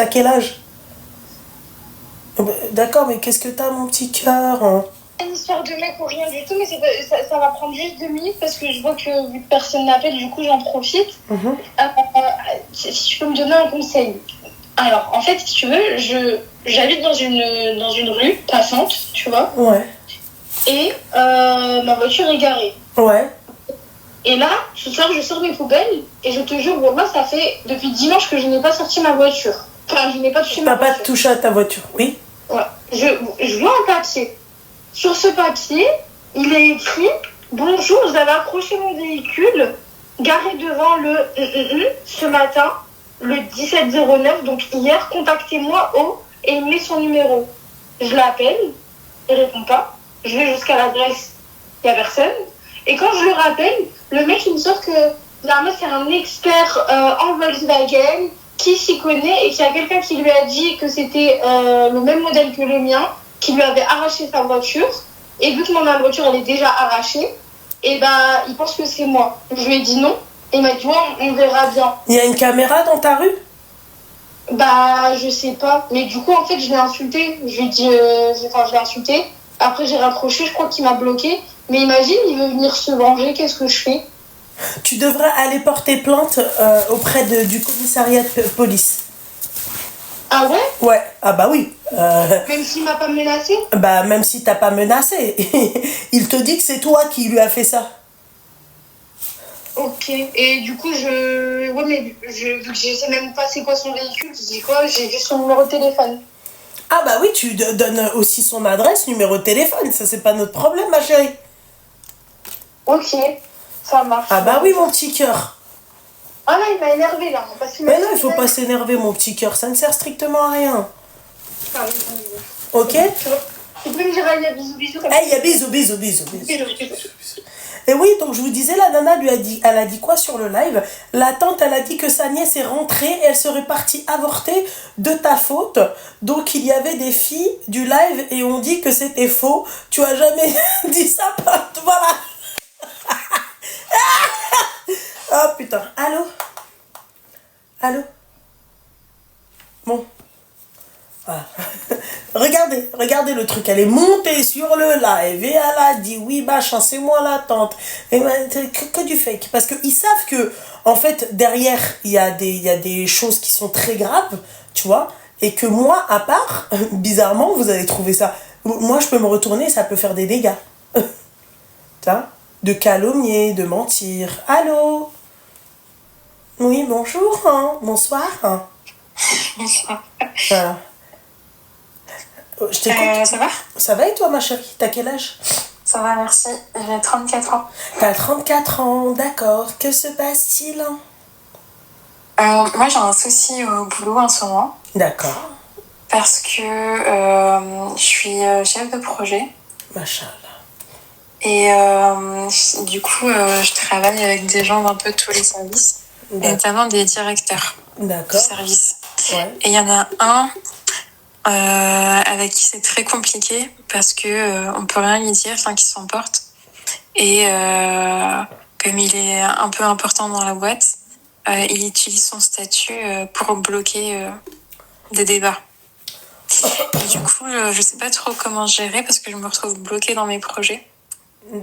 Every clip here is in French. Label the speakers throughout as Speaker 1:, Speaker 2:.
Speaker 1: T'as quel âge? D'accord, mais qu'est-ce que t'as, mon petit cœur, hein?
Speaker 2: Une histoire de mec ou rien du tout, mais ça va prendre juste 2 minutes parce que je vois que vu que personne n'appelle, du coup j'en profite. Si tu peux me donner un conseil. Alors, en fait, si tu veux, j'habite dans une rue passante, tu vois,
Speaker 1: Ouais.
Speaker 2: et ma voiture est garée.
Speaker 1: Ouais.
Speaker 2: Et là, ce soir, je sors mes poubelles et je te jure, moi, ça fait depuis dimanche que je n'ai pas sorti ma voiture. Enfin, je n'ai pas touché ma
Speaker 1: T'as pas
Speaker 2: voiture.
Speaker 1: touché à ta voiture, oui?
Speaker 2: Ouais. Je vois un papier. Sur ce papier, il est écrit « Bonjour, vous avez accroché mon véhicule garé devant le ce matin, le 17-09, donc hier, contactez-moi au... » et il met son numéro. Je l'appelle, il répond pas. Je vais jusqu'à l'adresse, il n'y a personne. Et quand je le rappelle, le mec, il me sort que normalement, c'est un expert en Volkswagen qui s'y connaît et qu'il y a quelqu'un qui lui a dit que c'était le même modèle que le mien, qui lui avait arraché sa voiture. Et vu que ma voiture, elle est déjà arrachée, et bah, il pense que c'est moi. Je lui ai dit non. Et il m'a dit, ouais, on verra bien.
Speaker 1: Il y a une caméra dans ta rue?
Speaker 2: Bah, je sais pas. Mais du coup, en fait, je l'ai insulté. Je lui ai dit, je l'ai insulté. Après, j'ai raccroché, je crois qu'il m'a bloqué. Mais imagine, il veut venir se venger, qu'est-ce que je fais?
Speaker 1: Tu devrais aller porter plainte auprès du commissariat de police.
Speaker 2: Ah ouais?
Speaker 1: Ouais, ah bah oui.
Speaker 2: Même s'il m'a pas menacé?
Speaker 1: Bah même si t'as pas menacé. Il te dit que c'est toi qui lui as fait ça.
Speaker 2: Ok. Et du coup, ouais, mais vu que je sais même pas c'est quoi son véhicule, je dis quoi? J'ai juste son numéro de téléphone.
Speaker 1: Ah bah oui, tu donnes aussi son adresse, numéro de téléphone. Ça, c'est pas notre problème, ma chérie.
Speaker 2: Ok, ça marche.
Speaker 1: Ah bah oui, mon petit cœur.
Speaker 2: Ah là, il m'a énervé là.
Speaker 1: Mais non, il faut pas s'énerver, mon petit cœur. Ça ne sert strictement à rien.
Speaker 2: Ah,
Speaker 1: Ok?
Speaker 2: Tu peux me dire, il y a bisous, bisous comme
Speaker 1: Eh, il y a bisous. Et oui, donc je vous disais, la nana elle a dit quoi sur le live? La tante, elle a dit que sa nièce est rentrée et elle serait partie avorter de ta faute. Donc il y avait des filles du live et on dit que c'était faux. Tu as jamais dit ça, pote, voilà. Oh putain, allô? Bon. Ah. Regardez le truc. Elle est montée sur le live et elle a dit oui, machin, c'est moi la tante. Et que du fake. Parce qu'ils savent que, en fait, derrière, il y a des choses qui sont très graves, tu vois. Et que moi, à part, bizarrement, vous allez trouver ça. Moi, je peux me retourner et ça peut faire des dégâts. Tu vois? De calomnier, de mentir. Allô? Oui, bonjour, hein. Bonsoir. Hein. Voilà. Je t'écoute.
Speaker 3: Ça va?
Speaker 1: Ça va et toi, ma chérie? T'as quel âge?
Speaker 3: Ça va, merci. J'ai 34 ans.
Speaker 1: T'as 34 ans, d'accord. Que se passe-t-il?
Speaker 3: Moi, j'ai un souci au boulot en ce moment.
Speaker 1: D'accord.
Speaker 3: Parce que je suis chef de projet.
Speaker 1: Machallah.
Speaker 3: Et du coup, je travaille avec des gens d'un peu tous les services. Et notamment des directeurs de service.
Speaker 1: Ouais.
Speaker 3: Et il y en a un avec qui c'est très compliqué parce que on peut rien lui dire sans qu'il s'emporte. Et comme il est un peu important dans la boîte, il utilise son statut pour bloquer des débats. Et du coup, je sais pas trop comment gérer parce que je me retrouve bloquée dans mes projets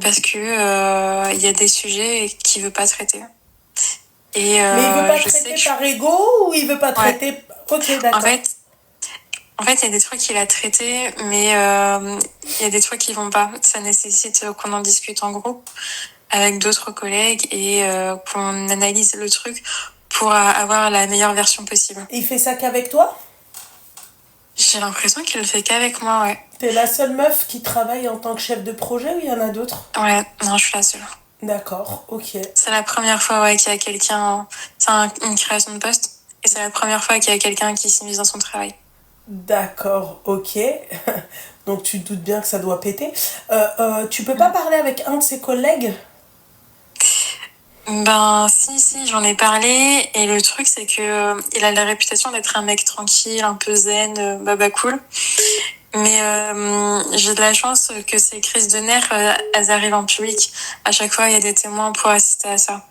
Speaker 3: parce que il y a des sujets qu'il veut pas traiter. Et
Speaker 1: mais il veut pas traiter par ego ou il veut pas traiter... Ouais. Ok, d'accord.
Speaker 3: En fait, il y a des trucs qu'il a traités, mais il y a des trucs qui vont pas. Ça nécessite qu'on en discute en groupe avec d'autres collègues et qu'on analyse le truc pour avoir la meilleure version possible.
Speaker 1: Il fait ça qu'avec toi?
Speaker 3: J'ai l'impression qu'il le fait qu'avec moi, ouais.
Speaker 1: T'es la seule meuf qui travaille en tant que chef de projet ou il y en a d'autres?
Speaker 3: Ouais, non, je suis la seule.
Speaker 1: D'accord, ok.
Speaker 3: C'est la première fois qu'il y a quelqu'un... C'est une création de poste et c'est la première fois qu'il y a quelqu'un qui s'est mis dans son travail.
Speaker 1: D'accord, ok. Donc tu te doutes bien que ça doit péter. Tu peux pas parler avec un de ses collègues?
Speaker 3: Ben si, j'en ai parlé et le truc c'est que il a la réputation d'être un mec tranquille, un peu zen, baba cool. Mais j'ai de la chance que ces crises de nerfs, elles arrivent en public. À chaque fois, il y a des témoins pour assister à ça.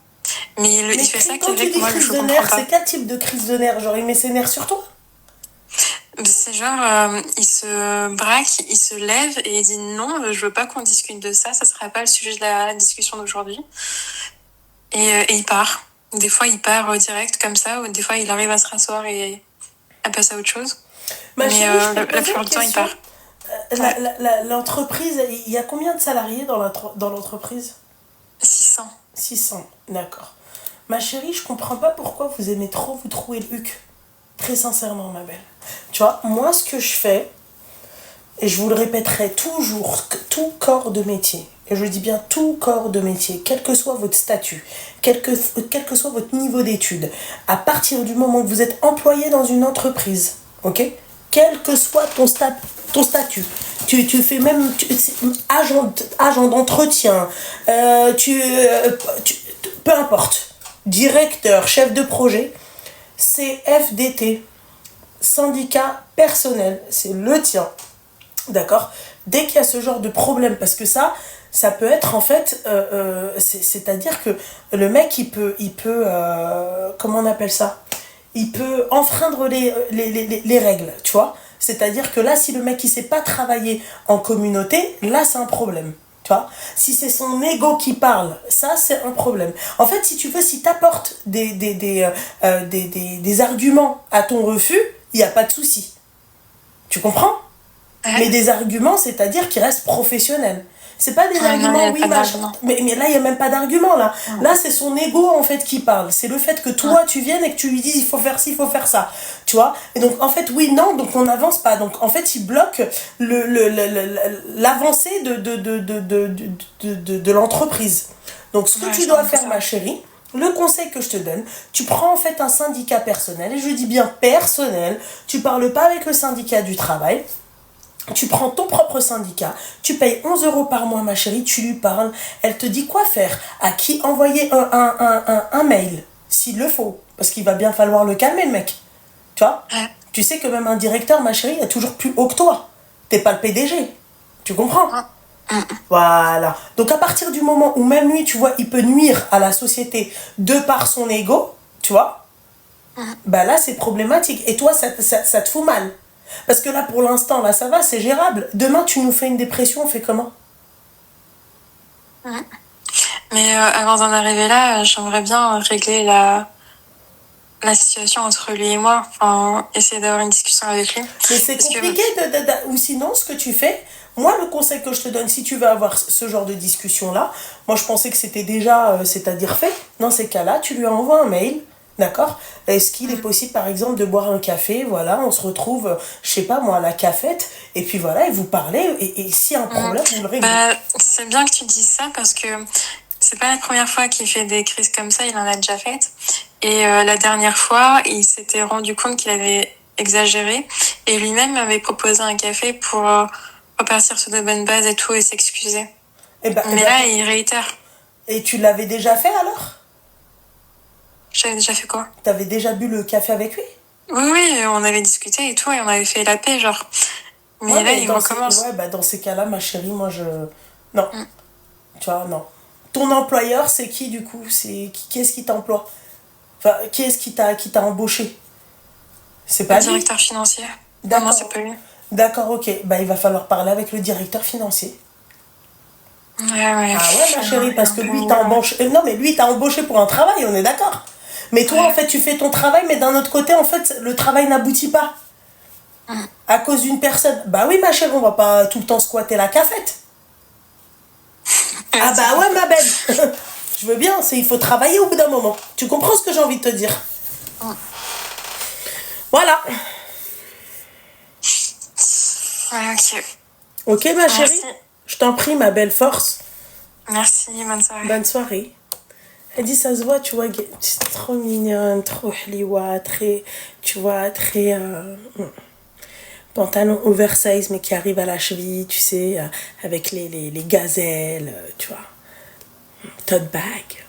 Speaker 3: Mais il fait ça qu'avec moi, je comprends pas.
Speaker 1: C'est quel type de crise de nerfs? Genre il met ses nerfs sur toi?
Speaker 3: C'est genre, il se braque, il se lève et il dit non, je veux pas qu'on discute de ça, ça sera pas le sujet de la discussion d'aujourd'hui. Et il part. Des fois, il part direct comme ça, ou des fois, il arrive à se rasseoir et à passer à autre chose.
Speaker 1: Ma
Speaker 3: Mais
Speaker 1: chérie, je
Speaker 3: la
Speaker 1: te pose
Speaker 3: plupart
Speaker 1: une
Speaker 3: du temps, il
Speaker 1: question.
Speaker 3: part. Ouais.
Speaker 1: L'entreprise, il y a combien de salariés dans l'entreprise?
Speaker 3: 600.
Speaker 1: 600, d'accord. Ma chérie, je comprends pas pourquoi vous aimez trop vous trouver le huc. Très sincèrement, ma belle. Tu vois, moi, ce que je fais, et je vous le répéterai toujours, tout corps de métier, et je dis bien tout corps de métier, quel que soit votre statut, quel que soit votre niveau d'études, à partir du moment où vous êtes employé dans une entreprise, ok, quel que soit ton statut, tu fais même agent d'entretien, peu importe, directeur, chef de projet, CFDT, syndicat personnel, c'est le tien. D'accord. Dès qu'il y a ce genre de problème, parce que ça peut être en fait, c'est-à-dire que le mec, comment on appelle ça? Il peut enfreindre les règles, tu vois. C'est-à-dire que là, si le mec, il sait pas travailler en communauté, là, c'est un problème. Tu vois, si c'est son ego qui parle, ça c'est un problème. En fait, si tu veux, si tu apportes des arguments à ton refus, il n'y a pas de souci. Tu comprends? Mais des arguments, c'est-à-dire qui restent professionnels. C'est pas des arguments, oui, machin. Mais là, il n'y a même pas d'argument, là. Là, c'est son ego, en fait, qui parle. C'est le fait que toi, tu viennes et que tu lui dises, il faut faire ci, il faut faire ça. Tu vois? Et donc, en fait, oui, non, donc on n'avance pas. Donc, en fait, il bloque l'avancée de l'entreprise. Donc, ce que tu dois faire, ma chérie, le conseil que je te donne, tu prends en fait un syndicat personnel, et je dis bien personnel, tu parles pas avec le syndicat du travail. Tu prends ton propre syndicat, tu payes 11 € par mois, ma chérie, tu lui parles, elle te dit quoi faire, à qui envoyer un mail, s'il le faut, parce qu'il va bien falloir le calmer, le mec. Tu vois? Tu sais que même un directeur, ma chérie, est toujours plus haut que toi. T'es pas le PDG. Tu comprends? Voilà. Donc à partir du moment où même lui, tu vois, il peut nuire à la société de par son ego, tu vois, bah là, c'est problématique. Et toi, ça te fout mal. Parce que là, pour l'instant, là, ça va, c'est gérable. Demain, tu nous fais une dépression, on fait comment?
Speaker 3: Mais avant d'en arriver là, j'aimerais bien régler la situation entre lui et moi. Enfin, essayer d'avoir une discussion avec lui.
Speaker 1: Mais c'est compliqué. Ou sinon, ce que tu fais, moi, le conseil que je te donne, si tu veux avoir ce genre de discussion-là, moi, je pensais que c'était déjà, c'est-à-dire fait. Dans ces cas-là, tu lui envoies un mail. D'accord? Est-ce qu'il est possible, par exemple, de boire un café? Voilà, on se retrouve, je sais pas moi, à la cafette, et puis voilà, et vous parlez, et s'il y a un problème, vous le réglez.
Speaker 3: C'est bien que tu dises ça, parce que c'est pas la première fois qu'il fait des crises comme ça, il en a déjà fait. Et la dernière fois, il s'était rendu compte qu'il avait exagéré, et lui-même avait proposé un café pour repartir sur de bonnes bases et tout, et s'excuser. Mais là, il réitère.
Speaker 1: Et tu l'avais déjà fait alors?
Speaker 3: J'avais déjà fait quoi?
Speaker 1: T'avais déjà bu le café avec lui?
Speaker 3: Oui, on avait discuté et tout, et on avait fait la paix, genre. Mais ouais, là, il recommence.
Speaker 1: Dans ces cas-là, ma chérie, moi, non. Tu vois, non. Ton employeur, c'est qui, du coup? Qui est-ce qui t'emploie? Enfin, qui est-ce qui t'a embauché? C'est pas
Speaker 3: le
Speaker 1: lui?
Speaker 3: Directeur financier.
Speaker 1: D'accord.
Speaker 3: Non, c'est pas lui.
Speaker 1: D'accord, ok. Bah, il va falloir parler avec le directeur financier.
Speaker 3: Ouais.
Speaker 1: Ah ouais, ma chérie, parce que lui, t'a embauché... Non, mais lui, t'a embauché pour un travail, on est d'accord. Mais toi, en fait, tu fais ton travail, mais d'un autre côté, en fait, le travail n'aboutit pas. À cause d'une personne. Bah oui, ma chérie, on va pas tout le temps squatter la cafette. Ah bah ouais, ma belle. Je veux bien, il faut travailler au bout d'un moment. Tu comprends ce que j'ai envie de te dire? Voilà.
Speaker 3: Ouais, ok.
Speaker 1: Ok, ma chérie. Je t'en prie, ma belle force.
Speaker 3: Merci, bonne soirée.
Speaker 1: Bonne soirée. Elle dit, ça se voit, tu vois, c'est trop mignonne, trop hliwa, très, tu vois, très... pantalon oversize, mais qui arrive à la cheville, tu sais, avec les gazelles, tu vois. Tote bag.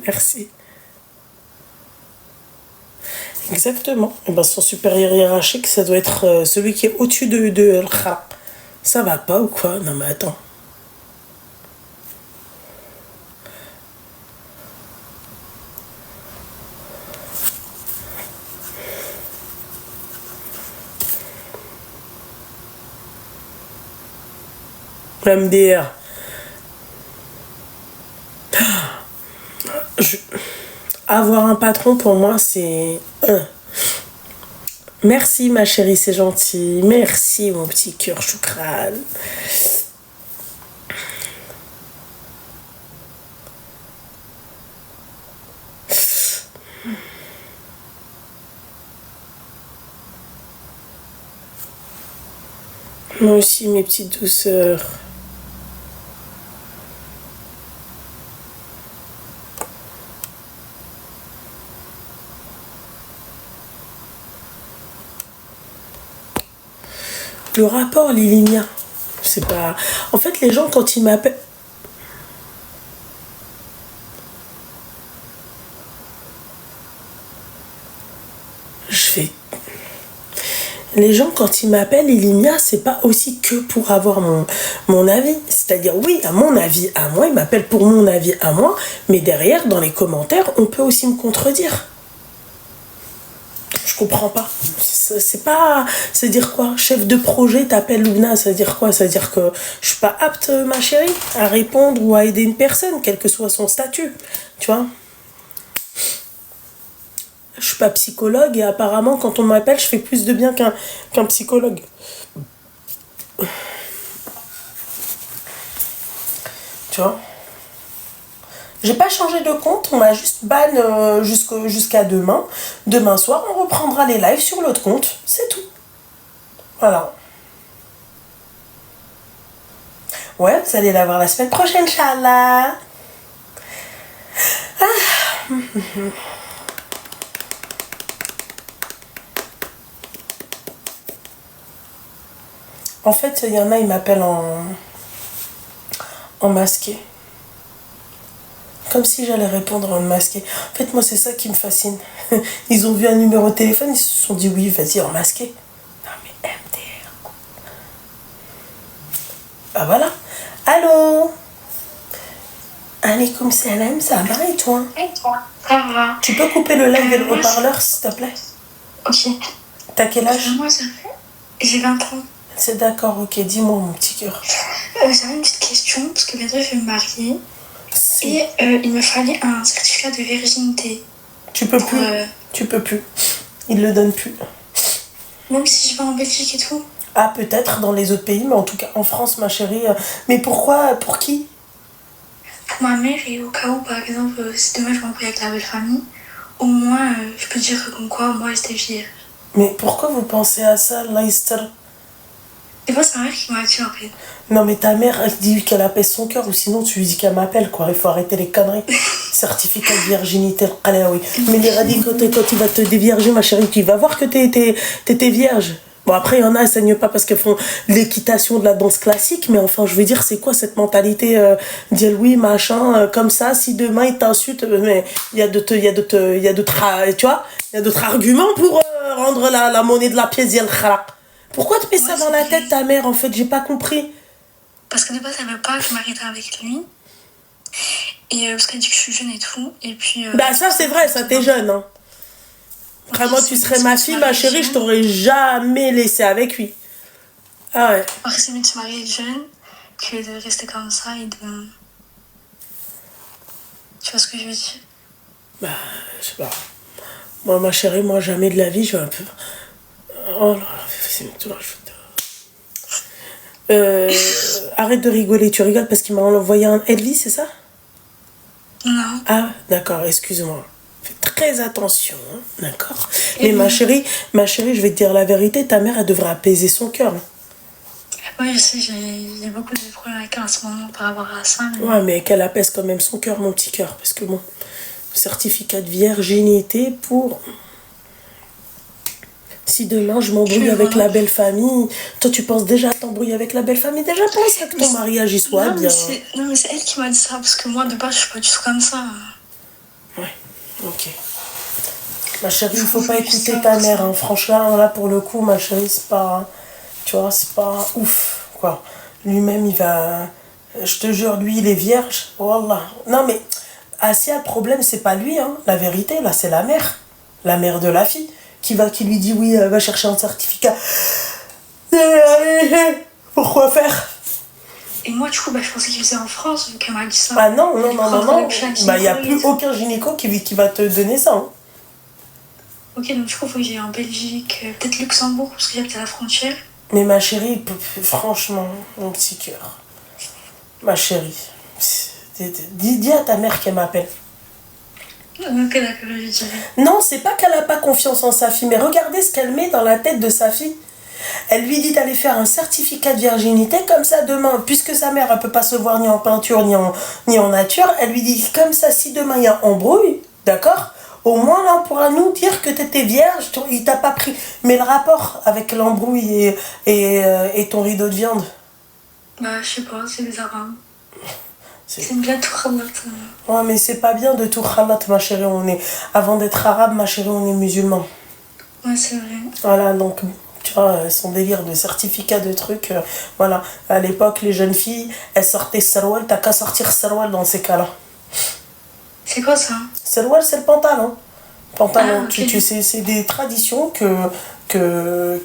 Speaker 1: Merci. Exactement. Et ben, son supérieur hiérarchique, ça doit être celui qui est au-dessus de Al-Kha. Ça va pas ou quoi? Non, mais attends. MDR. Avoir un patron, pour moi, c'est... Merci, ma chérie, c'est gentil. Merci, mon petit cœur choukran. Moi aussi, mes petites douceurs. Le rapport, Lilia, c'est pas... En fait, les gens, quand ils m'appellent... Les gens, quand ils m'appellent Lilia, c'est pas aussi que pour avoir mon avis. C'est-à-dire, oui, à mon avis à moi, ils m'appellent pour mon avis à moi, mais derrière, dans les commentaires, on peut aussi me contredire. Je comprends pas. C'est pas... C'est dire quoi? Chef de projet t'appelle Luna, ça veut dire quoi? Ça veut dire que je suis pas apte, ma chérie, à répondre ou à aider une personne, quel que soit son statut. Tu vois? Je suis pas psychologue et apparemment, quand on m'appelle, je fais plus de bien qu'un psychologue. Tu vois? J'ai pas changé de compte, on m'a juste ban jusqu'à demain. Demain soir, on reprendra les lives sur l'autre compte. C'est tout. Voilà. Ouais, vous allez la voir la semaine prochaine, Inch'Allah. En fait, il y en a, ils m'appellent en masqué. Comme si j'allais répondre en masqué. En fait, moi, c'est ça qui me fascine. Ils ont vu un numéro de téléphone, ils se sont dit oui, vas-y, en masqué. Non, mais MDR. Ah, voilà. Allô? Alaikum salam, ça va et toi?
Speaker 3: Et toi? Ça va.
Speaker 1: Tu peux couper le live et le haut-parleur, s'il te plaît?
Speaker 3: Ok.
Speaker 1: T'as quel âge?
Speaker 3: Moi, ça fait. J'ai 20 ans.
Speaker 1: C'est d'accord, ok, dis-moi, mon petit cœur.
Speaker 3: J'avais une petite question, parce que bientôt je vais me marier. Et il me fallait un certificat de virginité.
Speaker 1: Tu peux plus. Tu peux plus. Ils le donnent plus.
Speaker 3: Même si je vais en Belgique et tout.
Speaker 1: Ah, peut-être dans les autres pays, mais en tout cas en France, ma chérie. Mais pourquoi? Pour qui?
Speaker 3: Pour ma mère, et au cas où, par exemple, si demain je m'embrouille avec la belle famille, au moins je peux dire comme quoi moi j'étais vierge.
Speaker 1: Mais pourquoi vous pensez à ça, Leicester?
Speaker 3: C'est pas sa mère qui m'a dit en fait.
Speaker 1: Non, mais ta mère, elle dit qu'elle apaise son cœur, ou sinon tu lui dis qu'elle m'appelle, quoi. Il faut arrêter les conneries. Certificat de virginité, oui. Mais il a dit quand il va te dévierger, ma chérie, tu vas voir que t'étais vierge. Bon, après, il y en a, elles saignent pas parce qu'elles font l'équitation de la danse classique, mais enfin, je veux dire, c'est quoi cette mentalité dire oui, machin, comme ça, si demain il t'insulte, mais il y a d'autres, tu vois, il y a d'autres arguments pour rendre la monnaie de la pièce, il y a le khalaq. Pourquoi te mets ça dans la tête, ta mère, en fait? J'ai pas compris.
Speaker 3: Parce que de base, elle veut pas que je m'arrête avec lui. Et parce qu'elle dit que je suis jeune et tout. Et puis.
Speaker 1: Bah, ça, c'est vrai, ça, t'es jeune, hein. Vraiment, tu serais ma fille, ma chérie, je t'aurais jamais laissé avec lui. Ah ouais.
Speaker 3: Après, c'est mieux de se marier jeune que de rester comme ça et de. Tu vois ce que je veux dire?
Speaker 1: Bah, je sais pas. Moi, ma chérie, moi, jamais de la vie, je vais un peu. Oh là là, c'est tout là, arrête de rigoler, tu rigoles parce qu'il m'a envoyé un Elvis, c'est ça?
Speaker 3: Non.
Speaker 1: Ah, d'accord, excuse-moi. Fais très attention, hein, d'accord? Mais ma chérie, je vais te dire la vérité, ta mère, elle devrait apaiser son cœur. Hein.
Speaker 3: Oui, je sais, j'ai beaucoup de problèmes avec elle en ce moment par rapport à ça. Mais...
Speaker 1: Ouais, mais qu'elle apaise quand même son cœur, mon petit cœur, parce que bon, certificat de virginité pour... Si demain je m'embrouille avec la belle famille, toi tu penses déjà à t'embrouiller avec la belle famille, déjà pense à que ton mariage y soit bien.
Speaker 3: Non mais c'est elle qui m'a dit ça, parce que moi de base je suis pas du tout comme ça.
Speaker 1: Ouais, ok. Ma chérie, il faut pas écouter ta mère, hein. Franchement, là pour le coup, ma chérie, c'est pas... Tu vois, c'est pas ouf, quoi. Lui-même, il va... Je te jure, lui, il est vierge. Wallah. Non mais, Asia, le problème, c'est pas lui, hein. La vérité, là, c'est la mère. La mère de la fille. Qui lui dit oui, va chercher un certificat. Pourquoi faire?
Speaker 3: Et moi, du coup, je pensais qu'il faisait en France, vu qu'elle m'a dit ça.
Speaker 1: Ah non. Il n'y a plus aucun gynéco qui va te donner ça. Hein.
Speaker 3: Ok, donc du coup, il faut que j'aille en Belgique, peut-être Luxembourg, parce que j'habite à la frontière.
Speaker 1: Mais ma chérie, franchement, mon petit cœur. Ma chérie. Dis à ta mère qu'elle m'appelle.
Speaker 3: Ok, d'accord, je dirais.
Speaker 1: Non, c'est pas qu'elle a pas confiance en sa fille, mais regardez ce qu'elle met dans la tête de sa fille. Elle lui dit d'aller faire un certificat de virginité, comme ça demain, puisque sa mère elle peut pas se voir ni en peinture ni en nature, elle lui dit comme ça, si demain il y a embrouille, d'accord, au moins là on pourra nous dire que t'étais vierge, il t'a pas pris. Mais le rapport avec l'embrouille et ton rideau de viande,
Speaker 3: je sais pas, c'est les Arabes. C'est bien tout khalat.
Speaker 1: Ouais, mais c'est pas bien de tout khalat, ma chérie. Avant d'être arabe, ma chérie, on est musulman.
Speaker 3: Ouais, c'est vrai.
Speaker 1: Voilà, donc, tu vois, son délire de certificat de trucs, voilà. À l'époque, les jeunes filles, elles sortaient sarwal, t'as qu'à sortir sarwal dans ces cas-là.
Speaker 3: C'est quoi ça?
Speaker 1: Sarwal, c'est le pantalon. Pantalon,
Speaker 3: okay.
Speaker 1: tu sais, c'est des traditions que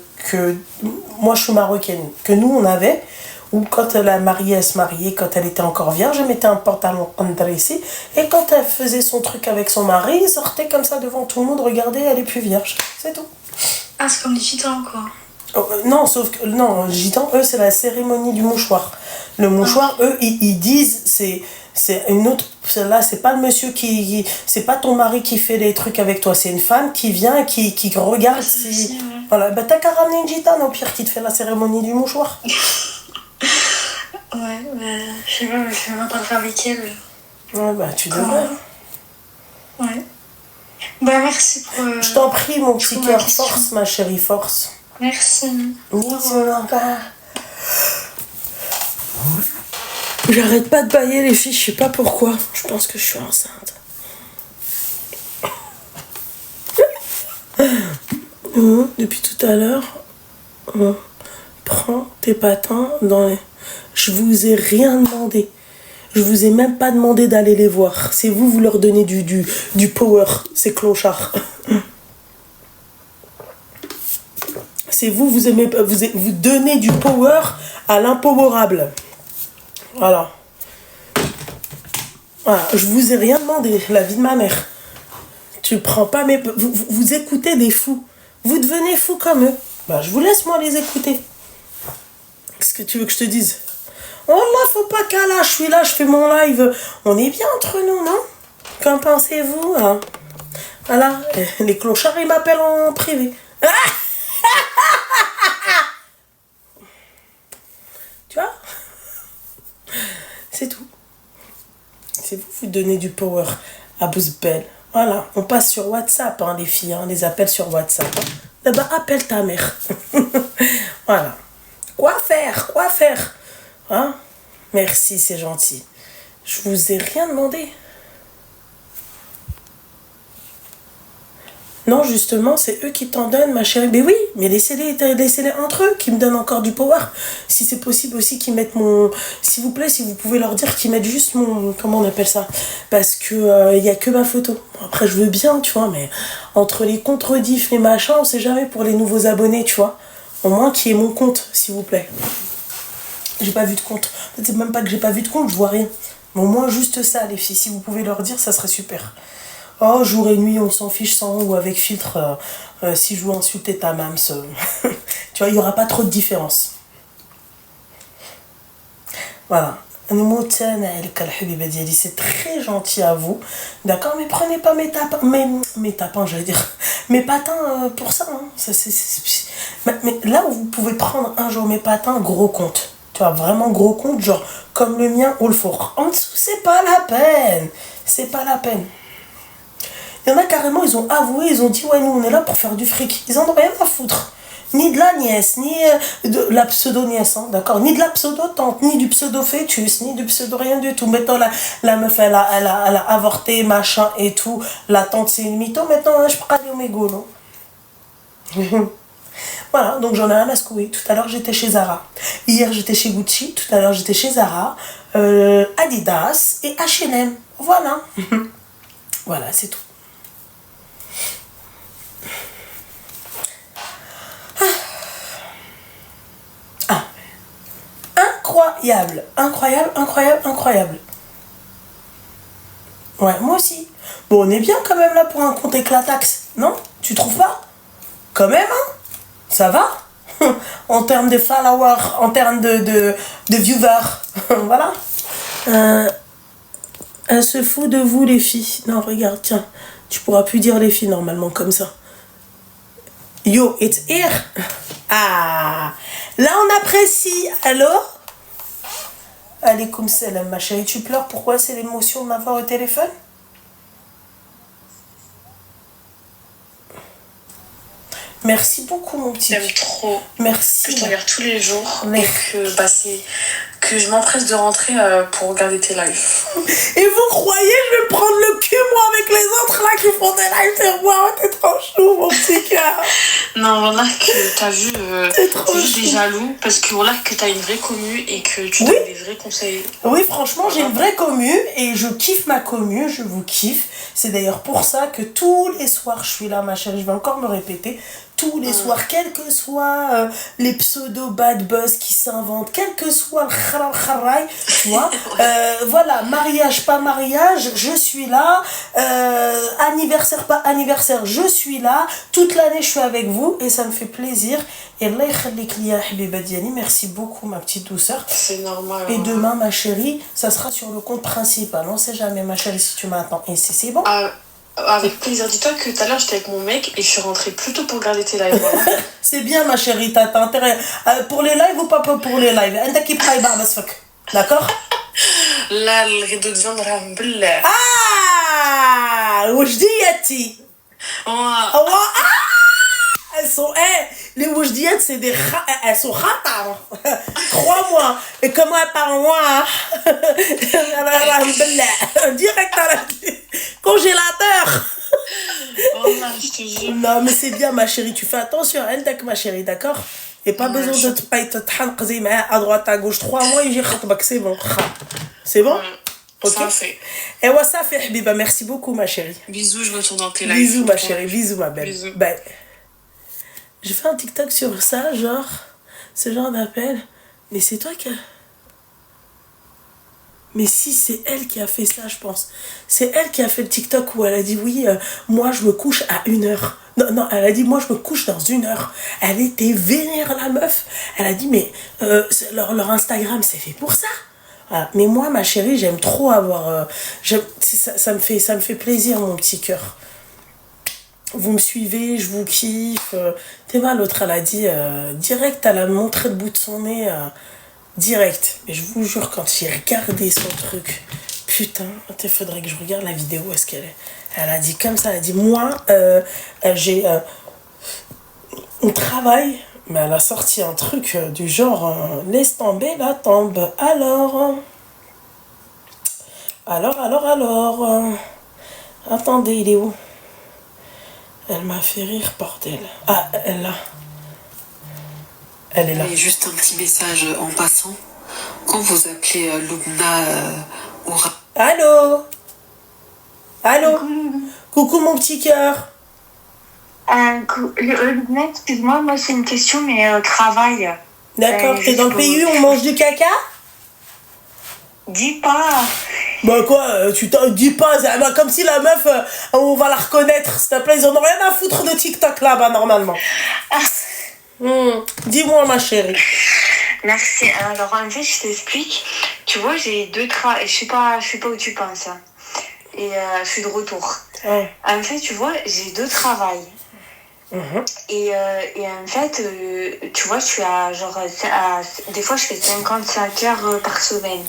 Speaker 1: moi, je suis marocaine, que nous, on avait. Ou quand la mariée, elle se mariait, quand elle était encore vierge, elle mettait un pantalon endressé. Et quand elle faisait son truc avec son mari, il sortait comme ça devant tout le monde, regardez, elle est plus vierge. C'est tout.
Speaker 3: Ah, c'est comme les gitans, quoi.
Speaker 1: Non, sauf que, non, les gitans, eux, c'est la cérémonie du mouchoir. Le mouchoir, eux, ils disent, c'est une autre, là, c'est pas le monsieur c'est pas ton mari qui fait les trucs avec toi, c'est une femme qui vient et qui regarde si.
Speaker 3: Ouais.
Speaker 1: Voilà, t'as qu'à ramener une gitane, au pire, qui te fait la cérémonie du mouchoir.
Speaker 3: Ouais, je sais pas, je vais même pas le faire avec elle.
Speaker 1: Ouais, tu devrais.
Speaker 3: Ouais. Merci pour.
Speaker 1: Je t'en prie, mon petit cœur, force, ma chérie, force.
Speaker 3: Merci.
Speaker 1: J'arrête pas de bailler, les filles, je sais pas pourquoi. Je pense que je suis enceinte. Depuis tout à l'heure, prends tes patins dans les... Je vous ai rien demandé. Je vous ai même pas demandé d'aller les voir. C'est vous leur donnez du power, ces clochards. C'est vous donnez du power à l'impowerable. Voilà. Voilà. Je vous ai rien demandé, la vie de ma mère. Tu prends pas mes... Vous écoutez des fous. Vous devenez fous comme eux. Je vous laisse moi les écouter. Qu'est-ce que tu veux que je te dise? Oh là, faut pas qu'à là, je suis là, je fais mon live. On est bien entre nous, non? Qu'en pensez-vous, hein? Voilà, les clochards, ils m'appellent en privé. Tu vois? C'est tout. C'est vous donnez du power à Bouzbel. Voilà, on passe sur WhatsApp, hein, les filles, hein, les appels sur WhatsApp. Hein. Appelle ta mère. Voilà. Quoi faire? Hein? Merci, c'est gentil. Je vous ai rien demandé. Non, justement, c'est eux qui t'en donnent, ma chérie. Mais oui, mais laissez-les entre eux, qui me donnent encore du power. Si c'est possible aussi qu'ils mettent mon... S'il vous plaît, si vous pouvez leur dire qu'ils mettent juste mon... Comment on appelle ça? Parce que y a que ma photo. Après, je veux bien, tu vois, mais entre les contre-diffs, les machins, on sait jamais pour les nouveaux abonnés, tu vois. Au moins qu'il y ait mon compte, s'il vous plaît. J'ai pas vu de compte. En fait, c'est même pas que j'ai pas vu de compte, je vois rien. Mais au moins juste ça, les filles. Si vous pouvez leur dire, ça serait super. Oh, jour et nuit, on s'en fiche sans ou avec filtre. Si je veux insulter ta mams, tu vois, il n'y aura pas trop de différence. Voilà. C'est très gentil à vous. D'accord, mais prenez pas mes tapins, j'allais dire. Mes patins pour ça. Hein. Mais là où vous pouvez prendre un jour mes patins, gros compte. Tu vois, vraiment gros compte, genre comme le mien ou le fort. En dessous, c'est pas la peine. C'est pas la peine. Il y en a carrément, ils ont avoué, ils ont dit ouais, nous on est là pour faire du fric. Ils en ont rien à foutre. Ni de la nièce, ni de la pseudo-nièce, hein, d'accord? Ni de la pseudo-tante, ni du pseudo-fœtus, ni du pseudo-rien du tout. Maintenant, la meuf, elle a avorté, machin et tout. La tante, c'est une mytho. Maintenant, je peux aller au mégot, non? Voilà, donc j'en ai rien à secouer. Tout à l'heure, j'étais chez Zara. Hier, j'étais chez Gucci. Tout à l'heure, j'étais chez Zara. Adidas et H&M. Voilà. Voilà, c'est tout. incroyable. Incroyable, incroyable, incroyable. Ouais, moi aussi. Bon, on est bien quand même là pour un compte éclataxe, non? Tu trouves pas? Quand même, hein? Ça va? En termes de followers, en termes de viewers. Voilà. Elle se fout de vous, les filles. Non, regarde, tiens. Tu pourras plus dire les filles normalement comme ça. Yo, it's here. Ah, là on apprécie. Alors? Allez, comme salam, ma chérie. Tu pleures, pourquoi? C'est l'émotion de m'avoir au téléphone? Merci beaucoup, mon petit.
Speaker 3: J'aime trop.
Speaker 1: Merci.
Speaker 3: Que je te regarde tous les jours.
Speaker 1: Merci.
Speaker 3: Et que je m'empresse de rentrer pour regarder tes lives.
Speaker 1: Et vous croyez, je vais me prendre le cul, moi, avec les autres, là, qui font des lives sur moi? T'es trop chou, mon petit cœur.
Speaker 3: Non, voilà que t'as vu,
Speaker 1: T'es trop
Speaker 3: juste
Speaker 1: chou.
Speaker 3: des jaloux. Parce que voilà que t'as une vraie commu et que tu donnes des vrais conseils.
Speaker 1: Oui, franchement, j'ai une vraie commu et je kiffe ma commu, je vous kiffe. C'est d'ailleurs pour ça que tous les soirs, je suis là, ma chérie, je vais encore me répéter. Tous les soirs, quels que soient les pseudo bad buzz qui s'inventent, quel que soit le kharal, tu vois, voilà, mariage, pas mariage, je suis là, anniversaire, pas anniversaire, je suis là, toute l'année je suis avec vous et ça me fait plaisir. Et Allah yakhlik liya habiba diani, merci beaucoup ma petite douceur.
Speaker 3: C'est normal.
Speaker 1: Et demain, ma chérie, ça sera sur le compte principal. On sait jamais, ma chérie, si tu m'attends. Et c'est bon?
Speaker 3: Avec plaisir. Dis-toi que tout à l'heure, j'étais avec mon mec et je suis rentrée plus tôt pour regarder tes lives. Voilà.
Speaker 1: C'est bien, ma chérie, t'as intérêt. Pour les lives ou pas pour les lives? D'accord?
Speaker 3: Là, le rideau de viande, alhamdoulilah.
Speaker 1: Ah! Wajdiati! Elles sont, les wajdiat, c'est des elles sont khatar. Crois-moi. Et comment elles parlent, moi? Direct à la congélateur.
Speaker 3: Wallah, je te jure.
Speaker 1: Non, mais c'est bien, ma chérie. Tu fais attention, elle, ma chérie, d'accord? Et pas besoin de te payer à droite, à gauche. 3 mois, et j'ai khatbak, c'est bon. C'est bon? Ok.
Speaker 3: Ça fait.
Speaker 1: Et ouais, ça fait, Habiba. Merci beaucoup, ma chérie.
Speaker 3: Bisous, je retourne dans tes lives.
Speaker 1: Bisous, ma chérie. Bisous, ma belle.
Speaker 3: Bisous.
Speaker 1: Bye. J'ai fait un TikTok sur ça, genre, ce genre d'appel. Mais c'est toi qui a... Mais si, c'est elle qui a fait ça, je pense. C'est elle qui a fait le TikTok où elle a dit, oui, moi, je me couche à 1h. Non, elle a dit, moi, je me couche dans 1h. Elle était vénère, la meuf. Elle a dit, mais leur Instagram, c'est fait pour ça. Voilà. Mais moi, ma chérie, j'aime trop avoir... ça me fait plaisir, mon petit cœur. Vous me suivez, je vous kiffe. Théma, l'autre, elle a dit, direct, elle a montré le bout de son nez... direct. Mais je vous jure, quand j'ai regardé son truc, putain, il faudrait que je regarde la vidéo, où est-ce qu'elle est. Elle a dit comme ça, elle a dit, moi, j'ai... on travaille, mais elle a sorti un truc du genre, laisse tomber la tombe. Alors... Attendez, il est où? Elle m'a fait rire, bordel. Ah, elle là. Elle est là.
Speaker 4: Et juste un petit message en passant. Quand vous appelez Lubna ou
Speaker 1: Allô? Allô? Coucou mon petit cœur.
Speaker 2: Excuse-moi, moi c'est une question, mais travail.
Speaker 1: D'accord, t'es dans le pays où on mange du caca?
Speaker 2: Dis pas.
Speaker 1: Bah quoi, tu t'en dis pas, comme si la meuf, on va la reconnaître, s'il te plaît, ils en ont rien à foutre de TikTok là-bas normalement. Dis-moi ma chérie.
Speaker 2: Merci. Alors en fait, je t'explique. Tu vois, j'ai 2 travails. Je sais pas où tu penses. Hein. Et je suis de retour. En fait, tu vois, j'ai 2 travails. Et en fait, tu vois, je suis à genre... des fois, je fais 55 heures par semaine.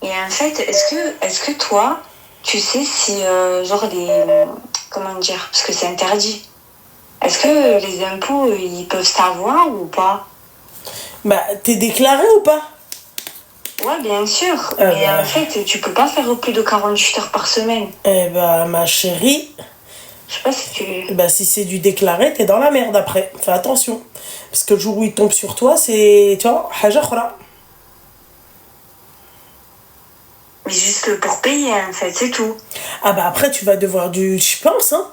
Speaker 2: Et en fait, est-ce que toi, tu sais si, genre, comment dire, parce que c'est interdit. Est-ce que les impôts, ils peuvent savoir ou pas?
Speaker 1: Bah, t'es déclaré ou pas?
Speaker 2: Ouais, bien sûr. Mais en fait, tu peux pas faire plus de 48 heures par semaine.
Speaker 1: Eh bah, ma chérie...
Speaker 2: Je sais pas si tu...
Speaker 1: Bah, si c'est du déclaré, t'es dans la merde après. Fais attention. Parce que le jour où il tombe sur toi, c'est... Tu vois, haja khora.
Speaker 2: Mais juste pour payer, en fait, c'est tout.
Speaker 1: Ah bah après, tu vas devoir je pense, hein.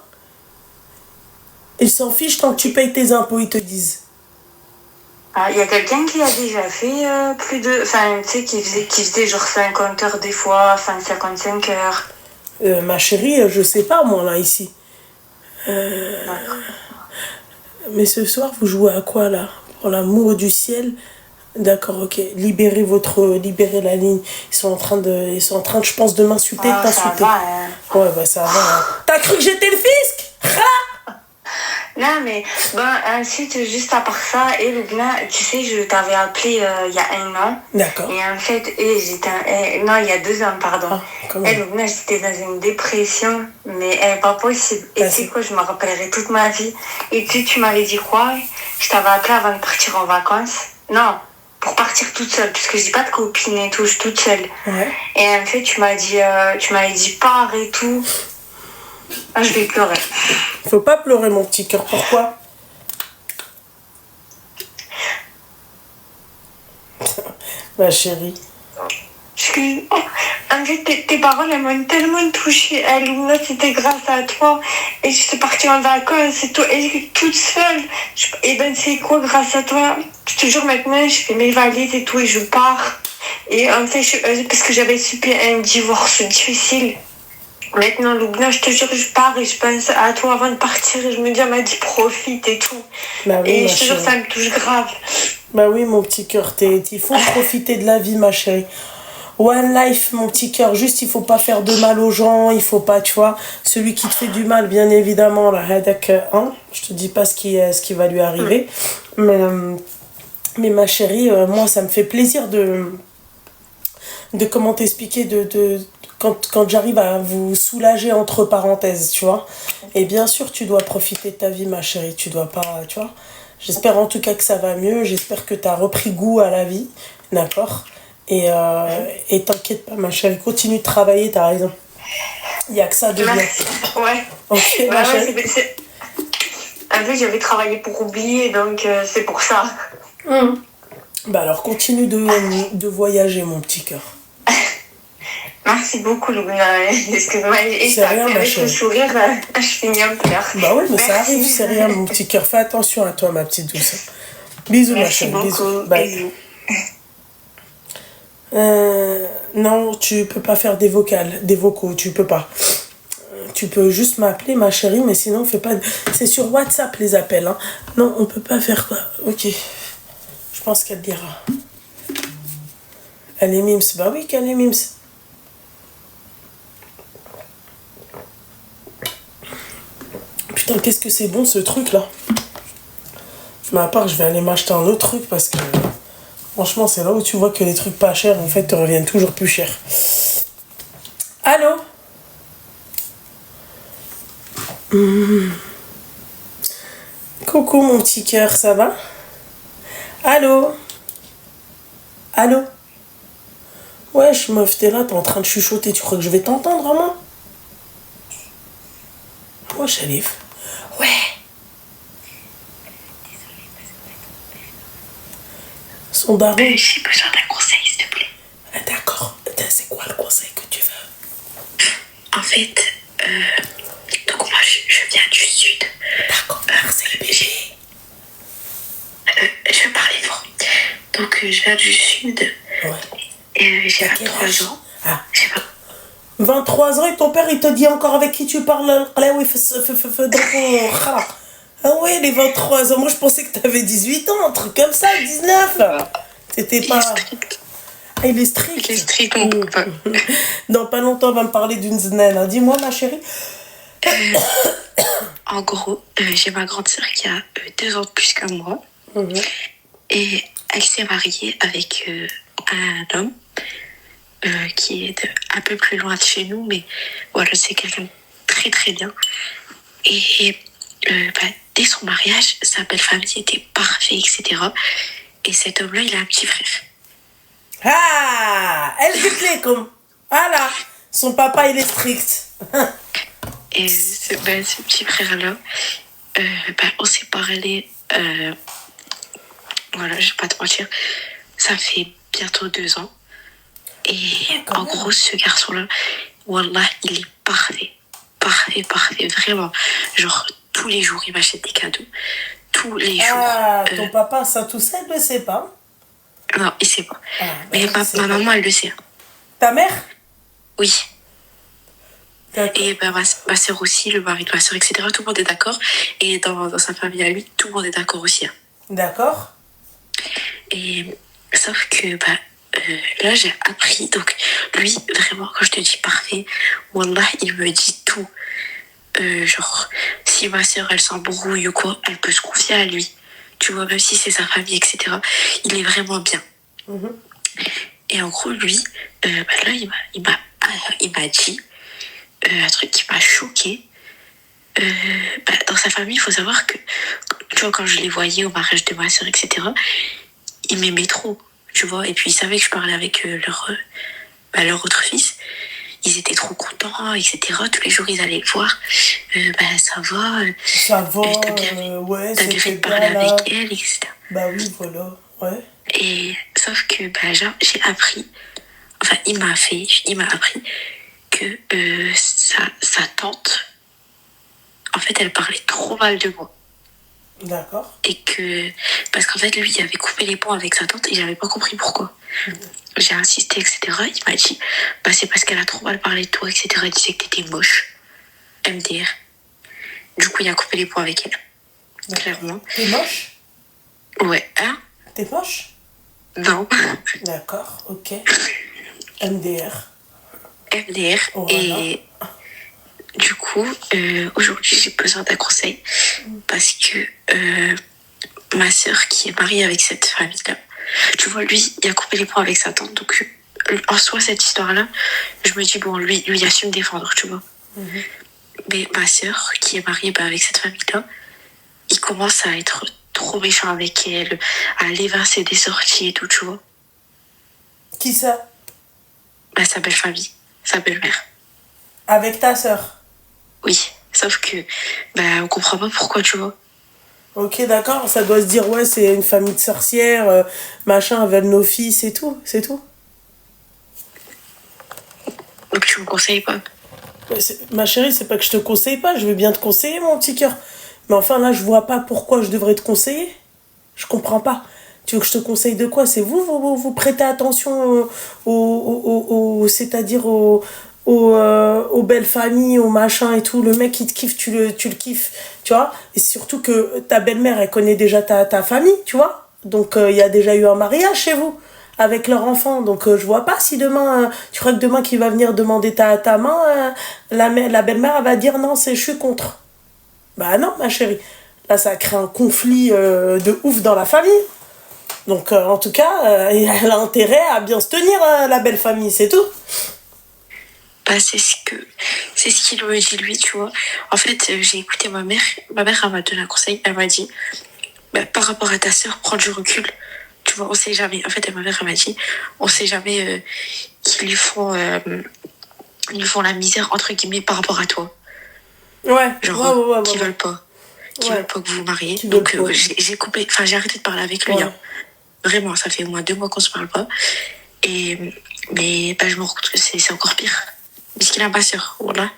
Speaker 1: Ils s'en fichent tant que tu payes tes impôts, ils te disent.
Speaker 5: Ah, il y a quelqu'un qui a déjà fait plus de... Enfin, tu sais, qui faisait genre 50 heures des fois, enfin 55 heures.
Speaker 1: Ma chérie, je sais pas, moi, là, ici.
Speaker 5: D'accord.
Speaker 1: Mais ce soir, vous jouez à quoi, là? Pour l'amour du ciel? D'accord, ok. Libérez la ligne. Ils sont en train, je pense, de m'insulter, de
Speaker 5: Ah, ça
Speaker 1: t'insulter.
Speaker 5: va, hein.
Speaker 1: Ouais, bah ça va. Hein. T'as cru que j'étais le fisc?
Speaker 5: Non, mais bon, ensuite, juste à part ça, et Lubna, tu sais, je t'avais appelé il y a 1 an.
Speaker 1: D'accord.
Speaker 5: Et en fait, non, il y a 2 ans, pardon.
Speaker 1: Ah, comment?
Speaker 5: Et Lubna, j'étais dans une dépression, mais pas possible. Et tu sais quoi, je me rappellerai toute ma vie. Et tu m'avais dit quoi? Je t'avais appelé avant de partir en vacances. Non, pour partir toute seule, parce que j'ai pas de copine et tout, je suis toute seule.
Speaker 1: Ouais.
Speaker 5: Et en fait, tu m'avais dit pars et tout. Ah, je vais pleurer.
Speaker 1: Faut pas pleurer, mon petit cœur. Pourquoi? Ma chérie.
Speaker 5: En fait, tes paroles, elles m'ont tellement touchée. Luna, c'était grâce à toi. Et j'étais partie en vacances et tout. Et j'étais toute seule. Et ben, c'est quoi, grâce à toi? Je te jure, maintenant, je fais mes valises et tout et je pars. Et en fait, parce que j'avais subi un divorce difficile. Maintenant, Lubna, je te jure, je pars et je pense à toi avant de partir. Et je me dis, elle m'a dit, profite et tout.
Speaker 1: Bah oui,
Speaker 5: et
Speaker 1: ma
Speaker 5: je te jure,
Speaker 1: chérie.
Speaker 5: ça me touche grave.
Speaker 1: Bah oui, mon petit cœur. Il faut profiter de la vie, ma chérie. One life, mon petit cœur. Juste, il faut pas faire de mal aux gens. Il faut pas, tu vois, celui qui te fait du mal, bien évidemment, là, hein, je te dis pas ce qui va lui arriver. Mais ma chérie, moi, ça me fait plaisir de comment t'expliquer, quand j'arrive à vous soulager entre parenthèses, tu vois. Et bien sûr, tu dois profiter de ta vie, ma chérie. Tu dois pas, tu vois. J'espère en tout cas que ça va mieux. J'espère que tu as repris goût à la vie. D'accord? Et t'inquiète pas, ma chérie. Continue de travailler, t'as raison. Il n'y a que ça de bien.
Speaker 5: Merci. Ouais.
Speaker 1: Ok, ma chérie.
Speaker 5: En fait, j'avais travaillé pour oublier, donc c'est pour ça.
Speaker 1: Bah alors, continue de voyager, mon petit cœur.
Speaker 5: Merci beaucoup, Lubna. Excuse-moi. Et
Speaker 1: C'est rien, ma
Speaker 5: avec
Speaker 1: chérie.
Speaker 5: le sourire, je finis en pleurs.
Speaker 1: Bah oui, mais ça
Speaker 5: Merci.
Speaker 1: arrive, c'est rien, mon petit cœur. Fais attention à toi, ma petite douce. Bisous, ma
Speaker 5: Merci
Speaker 1: chérie.
Speaker 5: beaucoup.
Speaker 1: Bisous. Bye.
Speaker 5: Bisous.
Speaker 1: Non, tu peux pas faire des vocaux, tu peux pas. Tu peux juste m'appeler, ma chérie, mais sinon, fais pas. C'est sur WhatsApp les appels, hein. Non, on peut pas faire quoi. Ok. Je pense qu'elle dira. Elle est mims. Bah oui, qu'elle est mims. Putain, qu'est-ce que c'est bon ce truc là. Mais à part, je vais aller m'acheter un autre truc parce que franchement, c'est là où tu vois que les trucs pas chers en fait te reviennent toujours plus cher. Allô? Coucou mon petit cœur, ça va? Allô? Allô? Wesh, meuf, t'es là, t'es en train de chuchoter, tu crois que je vais t'entendre, moi? Wesh, Alif. Ouais. Son daron.
Speaker 3: J'ai besoin d'un conseil, s'il te plaît.
Speaker 1: Ah, d'accord. C'est quoi le conseil que tu veux?
Speaker 3: En fait, donc moi, je viens du sud.
Speaker 1: D'accord, c'est le bébé.
Speaker 3: Je vais parler fort. Donc, je viens du sud.
Speaker 1: Ouais.
Speaker 3: Et j'ai
Speaker 1: T'as quel
Speaker 3: 23
Speaker 1: âge?
Speaker 3: ans.
Speaker 1: Ah.
Speaker 3: J'ai pas...
Speaker 1: 23 ans et ton père il te dit encore avec qui tu parles. Ah ouais, les 23 ans. Moi je pensais que t'avais 18 ans, un truc comme ça, 19. C'était pas. Ah, il est strict.
Speaker 3: Il est strict, on peut pas.
Speaker 1: Dans pas longtemps, on va me parler d'une znelle. Dis-moi, ma chérie.
Speaker 3: En gros, j'ai ma grande sœur qui a 2 ans de plus que moi. Et elle s'est mariée avec un homme qui est un peu plus loin de chez nous, mais voilà, c'est quelqu'un de très très bien. Et dès son mariage, sa belle famille était parfaite, etc. Et cet homme-là, il a un petit frère.
Speaker 1: Ah, elle dit comme. Voilà, son papa il est strict.
Speaker 3: Et ce petit frère-là, on s'est parlé, voilà, je vais pas te mentir, ça fait bientôt 2 ans. Et en gros, ce garçon-là, wallah, il est parfait. Parfait, vraiment. Genre, tous les jours, il m'achète des cadeaux.
Speaker 6: tous les jours.
Speaker 1: Ah, ton papa, ça, tout ça, il le sait pas.
Speaker 6: Non, il sait pas.
Speaker 1: Ah,
Speaker 6: Mais ma maman, elle le sait.
Speaker 1: Ta mère?
Speaker 6: Oui.
Speaker 1: D'accord.
Speaker 6: Et ma soeur aussi, le mari de ma soeur, etc. Tout le monde est d'accord. Et dans sa famille à lui, tout le monde est d'accord aussi. Hein.
Speaker 1: D'accord.
Speaker 6: Et sauf que là, j'ai appris. Donc, lui, vraiment, quand je te dis parfait, Wallah, il me dit tout. Genre, si ma soeur, elle s'embrouille ou quoi, elle peut se confier à lui. Tu vois, même si c'est sa famille, etc. Il est vraiment bien.
Speaker 1: Mhm.
Speaker 6: Et en gros, lui, là, il m'a dit un truc qui m'a choquée. Dans sa famille, il faut savoir que, tu vois, quand je les voyais au mariage de ma soeur, etc., ils m'aimaient trop, tu vois. Et puis, ils savaient que je parlais avec leur autre fils. Ils étaient trop contents, etc. Tous les jours, ils allaient le voir. Ça va.
Speaker 1: Ça va, ouais,
Speaker 6: T'as bien fait de
Speaker 1: c'était
Speaker 6: parler
Speaker 1: bien, là.
Speaker 6: avec elle, etc.
Speaker 1: Bah oui, voilà, ouais.
Speaker 6: Et sauf que, genre, j'ai appris, enfin, il m'a appris que sa tante, en fait, elle parlait trop mal de moi.
Speaker 1: D'accord.
Speaker 6: Et que, parce qu'en fait, lui, il avait coupé les ponts avec sa tante et j'avais pas compris pourquoi. J'ai insisté, etc. Il m'a dit, c'est parce qu'elle a trop mal parlé de toi, etc. Il disait que t'étais moche. MDR. Du coup, il a coupé les ponts avec elle.
Speaker 1: D'accord.
Speaker 6: Clairement.
Speaker 1: T'es moche?
Speaker 6: Ouais, hein?
Speaker 1: T'es moche?
Speaker 6: Non.
Speaker 1: D'accord, ok. MDR.
Speaker 6: MDR.
Speaker 1: Voilà.
Speaker 6: Et du coup, aujourd'hui, j'ai besoin d'un conseil parce que ma sœur qui est mariée avec cette famille-là, tu vois, lui, il a coupé les ponts avec sa tante. Donc, en soi, cette histoire-là, je me dis, bon, lui, il a su me défendre, tu vois.
Speaker 1: Mhm.
Speaker 6: Mais ma sœur qui est mariée avec cette famille-là, il commence à être trop méchant avec elle, à l'évincer des sorties et tout, tu vois.
Speaker 1: Qui ça?
Speaker 6: Sa belle famille, sa belle-mère.
Speaker 1: Avec ta sœur?
Speaker 6: Oui, sauf que, on comprend pas pourquoi, tu vois.
Speaker 1: Ok, d'accord, ça doit se dire, ouais, c'est une famille de sorcières, machin, avec nos fils et tout, c'est tout.
Speaker 6: Donc tu me conseilles pas.
Speaker 1: Ma chérie, c'est pas que je te conseille pas, je veux bien te conseiller, mon petit cœur. Mais enfin, là, je vois pas pourquoi je devrais te conseiller. Je comprends pas. Tu veux que je te conseille de quoi? C'est vous prêtez attention c'est-à-dire aux belles familles, aux machins et tout. Le mec, il te kiffe, tu le kiffes, tu vois. Et surtout que ta belle-mère, elle connaît déjà ta famille, tu vois. Donc, il y a déjà eu un mariage chez vous avec leur enfant. Donc, je vois pas si demain, tu crois que demain qu'il va venir demander ta main, la belle-mère, elle va dire non, je suis contre. Bah non, ma chérie. Là, ça crée un conflit de ouf dans la famille. Donc, en tout cas, elle a intérêt à bien se tenir, la belle famille, c'est tout.
Speaker 6: C'est ce qu'il me dit, lui, tu vois. En fait, j'ai écouté ma mère. Ma mère, elle m'a donné un conseil. Elle m'a dit, par rapport à ta sœur, prends du recul. Tu vois, on sait jamais. En fait, ma mère, elle m'a dit, on sait jamais qu'ils lui font la misère, entre guillemets, par rapport à toi.
Speaker 1: Ouais,
Speaker 6: genre
Speaker 1: ouais.
Speaker 6: Qui veulent pas que vous vous mariez.
Speaker 1: Qui
Speaker 6: Donc
Speaker 1: veulent pas.
Speaker 6: j'ai arrêté de parler avec lui.
Speaker 1: Ouais.
Speaker 6: Hein. Vraiment, ça fait au moins 2 mois qu'on se parle pas. Mais je me rends compte que c'est encore pire. Puisqu'il a ma sœur, voilà.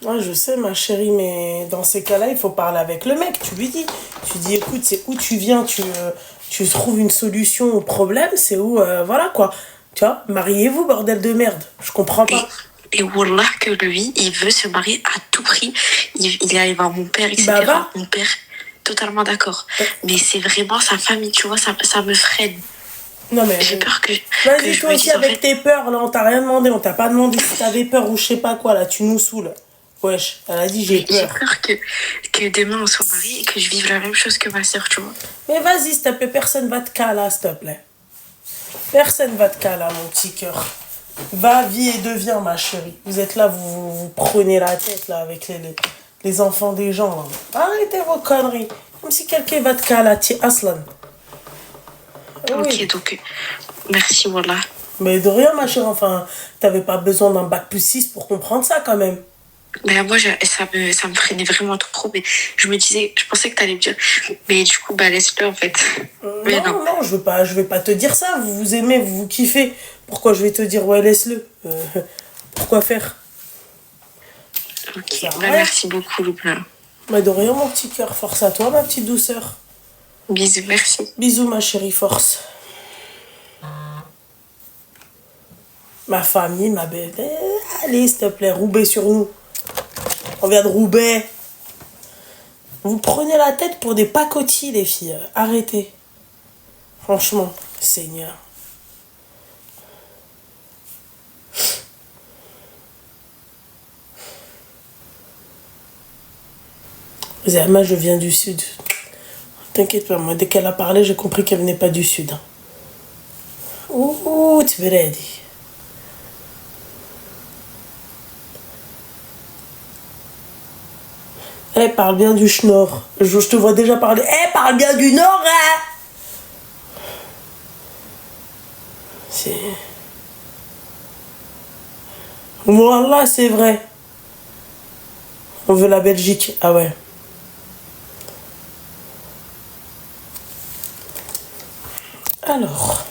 Speaker 1: Ouais, je sais, ma chérie, mais dans ces cas-là, il faut parler avec le mec. Tu lui dis. Tu dis, écoute, c'est où tu viens, tu trouves une solution au problème, c'est où, voilà quoi. Tu vois, mariez-vous, bordel de merde. Je comprends pas.
Speaker 6: Et wallah que lui, il veut se marier à tout prix. Il arrive à mon père, etc.
Speaker 1: Bah.
Speaker 6: Mon père, totalement d'accord. Mais c'est vraiment sa famille, tu vois, ça me freine.
Speaker 1: Non mais...
Speaker 6: J'ai peur que
Speaker 1: Vas-y,
Speaker 6: je
Speaker 1: toi
Speaker 6: me
Speaker 1: aussi
Speaker 6: dise, en
Speaker 1: avec
Speaker 6: fait,
Speaker 1: tes peurs, là, on t'a rien demandé. On t'a pas demandé si t'avais peur ou je sais pas quoi, là. Tu nous saoules. Wesh, elle a dit j'ai
Speaker 6: j'ai
Speaker 1: peur.
Speaker 6: peur que demain on soit mariés et que je vive la même chose que ma sœur, tu vois.
Speaker 1: Mais vas-y, s'il te plaît, personne va te caler, s'il te plaît. Personne va te caler, mon petit cœur. Va, vis et deviens, ma chérie. Vous êtes là, vous prenez la tête, là, avec les enfants des gens, là. Arrêtez vos conneries. Comme si quelqu'un va te caler, ti aslan.
Speaker 6: Ok, donc, merci, voilà.
Speaker 1: Mais de rien, ma chérie. Enfin, t'avais pas besoin d'un bac+6 pour comprendre ça, quand même.
Speaker 6: Mais moi, ça me freinait vraiment trop. Mais je pensais que t'allais me dire. Mais du coup, laisse-le, en fait. Mais
Speaker 1: non, je vais pas te dire ça. Vous vous aimez, vous vous kiffez. Pourquoi je vais te dire, ouais, laisse-le. Pourquoi faire?
Speaker 6: Ok, merci beaucoup, Loupla.
Speaker 1: Bah, de rien, mon petit cœur. Force à toi, ma petite douceur.
Speaker 3: Bisous, merci.
Speaker 1: Bisous, ma chérie, force. Ma famille, ma belle. Allez, s'il te plaît, Roubaix sur nous. On vient de Roubaix. Vous prenez la tête pour des pacotilles, les filles. Arrêtez. Franchement, Seigneur. Zerma, je viens du sud. T'inquiète pas, moi, dès qu'elle a parlé, j'ai compris qu'elle venait pas du sud. Ouh, tu verrais dire. Eh, parle bien du schnorr. Je te vois déjà parler. Eh, parle bien du nord, hein. C'est... Voilà, c'est vrai. On veut la Belgique. Ah ouais. Alors...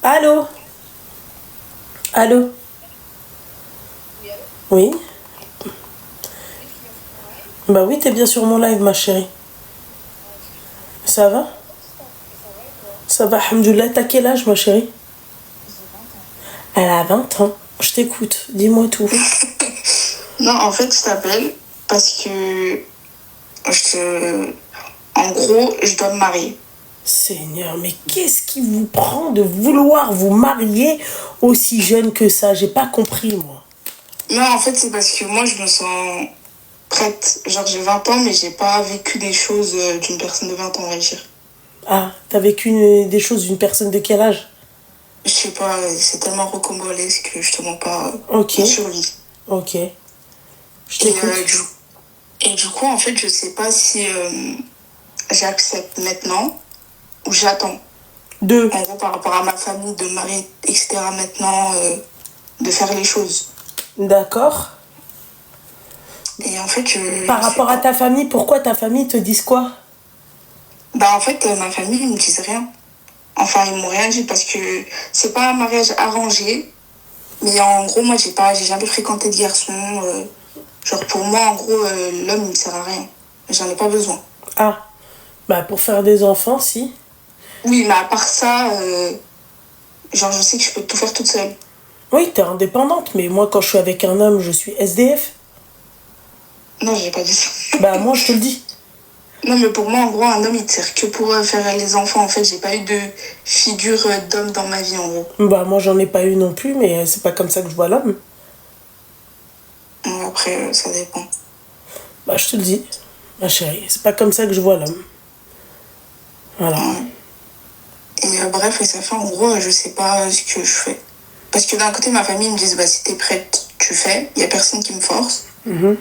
Speaker 1: Allô? Allô? Oui? Bah oui, t'es bien sur mon live, ma chérie. Ça va? Ça va, alhamdoulilah. T'as quel âge, ma chérie? Elle a 20 ans. Je t'écoute. Dis-moi tout.
Speaker 5: Non, en fait, je t'appelle parce que en gros, je dois me marier.
Speaker 1: Seigneur, mais qu'est-ce qui vous prend de vouloir vous marier aussi jeune que ça? J'ai pas compris, moi.
Speaker 5: Non, en fait, c'est parce que moi, je me sens prête. Genre, j'ai 20 ans, mais j'ai pas vécu des choses d'une personne de 20 ans, on va dire.
Speaker 1: Ah, t'as vécu des choses d'une personne de quel âge?
Speaker 5: Je sais pas, c'est tellement rocambolesque que je te mens pas.
Speaker 1: Ok.
Speaker 5: On survit.
Speaker 1: Ok. Je
Speaker 5: Et,
Speaker 1: t'écoute.
Speaker 5: du coup, en fait, je sais pas si j'accepte maintenant ou j'attends.
Speaker 1: Deux.
Speaker 5: En gros, par rapport à ma famille, de me marier, etc. maintenant, de faire les choses.
Speaker 1: D'accord.
Speaker 5: Et en fait,
Speaker 1: Par rapport à ta famille, pourquoi ta famille te disent quoi?
Speaker 5: Bah, en fait, ma famille, ils me disent rien. Enfin, ils m'ont rien dit parce que c'est pas un mariage arrangé. Mais en gros, moi, j'ai jamais fréquenté de garçon. Genre, pour moi, en gros, l'homme, il me sert à rien. J'en ai pas besoin.
Speaker 1: Ah, bah pour faire des enfants, si.
Speaker 5: Oui, mais à part ça, genre, je sais que je peux tout faire toute seule.
Speaker 1: Oui, t'es indépendante, mais moi, quand je suis avec un homme, je suis SDF.
Speaker 5: Non, j'ai pas dit ça.
Speaker 1: Bah, moi, je te le dis.
Speaker 5: Non, mais pour moi, en gros, un homme, il te sert que pour faire les enfants. En fait, j'ai pas eu de figure d'homme dans ma vie, en gros.
Speaker 1: Bah, moi, j'en ai pas eu non plus, mais c'est pas comme ça que je vois l'homme.
Speaker 5: Après, ça dépend.
Speaker 1: Bah, je te le dis, ma chérie, c'est pas comme ça que je vois l'homme. Voilà.
Speaker 5: Et bref, et ça fait, en gros, je sais pas ce que je fais. Parce que d'un côté, ma famille me dit, bah, si t'es prête, tu fais. Il y a personne qui me force.
Speaker 1: Mhm.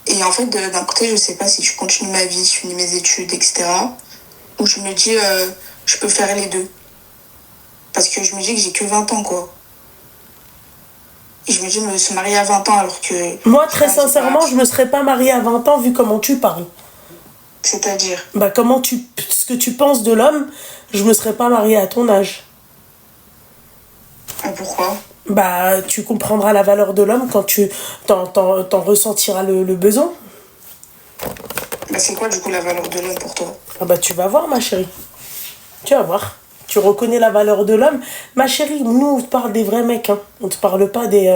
Speaker 5: Et en fait, d'un côté, je sais pas si je continue ma vie, je finis mes études, etc. Ou je me dis, je peux faire les deux. Parce que je me dis que j'ai que 20 ans, quoi. Et je me dis, me se marier à 20 ans alors que...
Speaker 1: Moi, très sincèrement, je me serais pas mariée à 20 ans vu comment tu parles.
Speaker 5: C'est-à-dire?
Speaker 1: Bah, ce que tu penses de l'homme, je me serais pas mariée à ton âge.
Speaker 5: Et pourquoi?
Speaker 1: Bah, tu comprendras la valeur de l'homme quand tu t'en ressentiras le besoin.
Speaker 5: Bah, c'est quoi, du coup, la valeur de l'homme pour toi?
Speaker 1: Ah bah, tu vas voir, ma chérie. Tu vas voir. Tu reconnais la valeur de l'homme. Ma chérie, nous, on te parle des vrais mecs, hein. On te parle pas des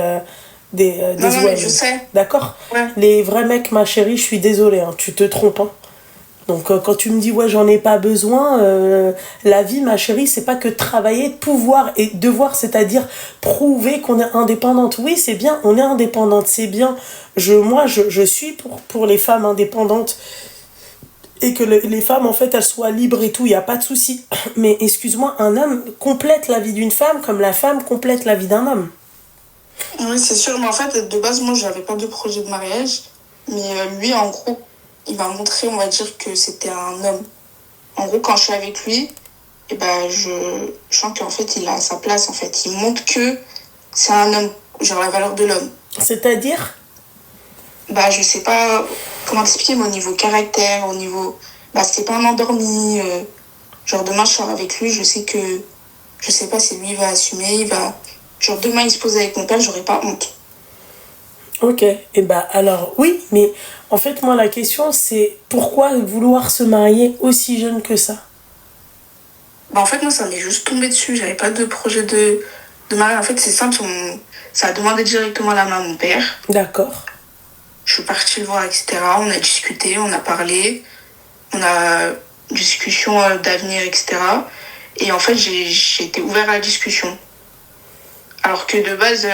Speaker 5: Non, mais je sais.
Speaker 1: D'accord?
Speaker 5: Ouais.
Speaker 1: Les vrais mecs, ma chérie, je suis désolée, hein. Tu te trompes, hein. Donc, quand tu me dis, ouais, j'en ai pas besoin, la vie, ma chérie, c'est pas que travailler, pouvoir et devoir, c'est-à-dire prouver qu'on est indépendante. Oui, c'est bien, on est indépendante, c'est bien. Moi, je suis pour les femmes indépendantes et que les femmes, en fait, elles soient libres et tout, il n'y a pas de souci. Mais excuse-moi, un homme complète la vie d'une femme comme la femme complète la vie d'un homme.
Speaker 5: Oui, c'est sûr, mais en fait, de base, moi, j'avais pas de projet de mariage. Mais lui, en gros, il m'a montré, on va dire, que c'était un homme. En gros, quand je suis avec lui, et ben, je sens qu'en fait, il a sa place, en fait. Il montre que c'est un homme, genre la valeur de l'homme.
Speaker 1: C'est-à-dire?
Speaker 5: Bah, je sais pas comment t'expliquer, mais au niveau caractère, au niveau... Bah, c'est pas un endormi. Genre, demain, je sors avec lui, je sais que... Je sais pas si lui, il va assumer, il va... Genre, demain, il se pose avec mon père, j'aurais pas honte.
Speaker 1: Ok, et bah alors oui, mais en fait moi la question c'est pourquoi vouloir se marier aussi jeune que ça?
Speaker 5: Bah, en fait, moi, ça m'est juste tombé dessus. J'avais pas de projet de mariage. En fait, c'est simple, ça a demandé directement la main à mon père.
Speaker 1: D'accord.
Speaker 5: Je suis partie le voir, etc. On a discuté, on a parlé, on a une discussion d'avenir, etc. Et en fait, j'ai été ouvert à la discussion. Alors que de base,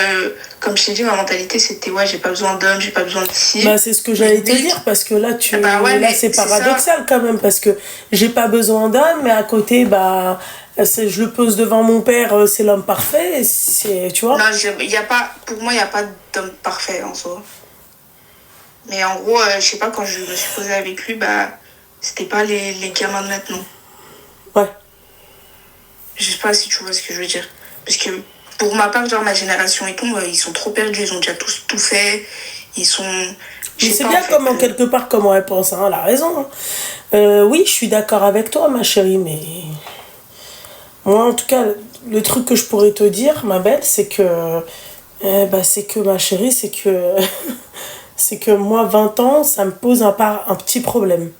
Speaker 5: comme je t'ai dit, ma mentalité, c'était ouais, j'ai pas besoin d'homme, j'ai pas besoin de ci.
Speaker 1: Bah c'est ce que j'allais te dire parce que là
Speaker 5: Ouais,
Speaker 1: là
Speaker 5: mais
Speaker 1: c'est
Speaker 5: c'est
Speaker 1: paradoxal quand même parce que j'ai pas besoin d'homme mais à côté bah je le pose devant mon père c'est l'homme parfait c'est tu vois.
Speaker 5: Non, y a pas, pour moi, il n'y a pas d'homme parfait en soi. Mais en gros, je sais pas, quand je me suis posée avec lui, bah, c'était pas les gamins de maintenant.
Speaker 1: Ouais.
Speaker 5: Je sais pas si tu vois ce que je veux dire. Parce que pour ma part, genre ma génération et tout, ils sont trop perdus, ils ont déjà tous tout fait. Ils sont...
Speaker 1: Mais c'est bien comment quelque part comment elle pense hein, elle a raison. Oui je suis d'accord avec toi ma chérie mais moi en tout cas le truc que je pourrais te dire ma belle c'est que c'est que ma chérie c'est que c'est que moi 20 ans ça me pose un petit problème.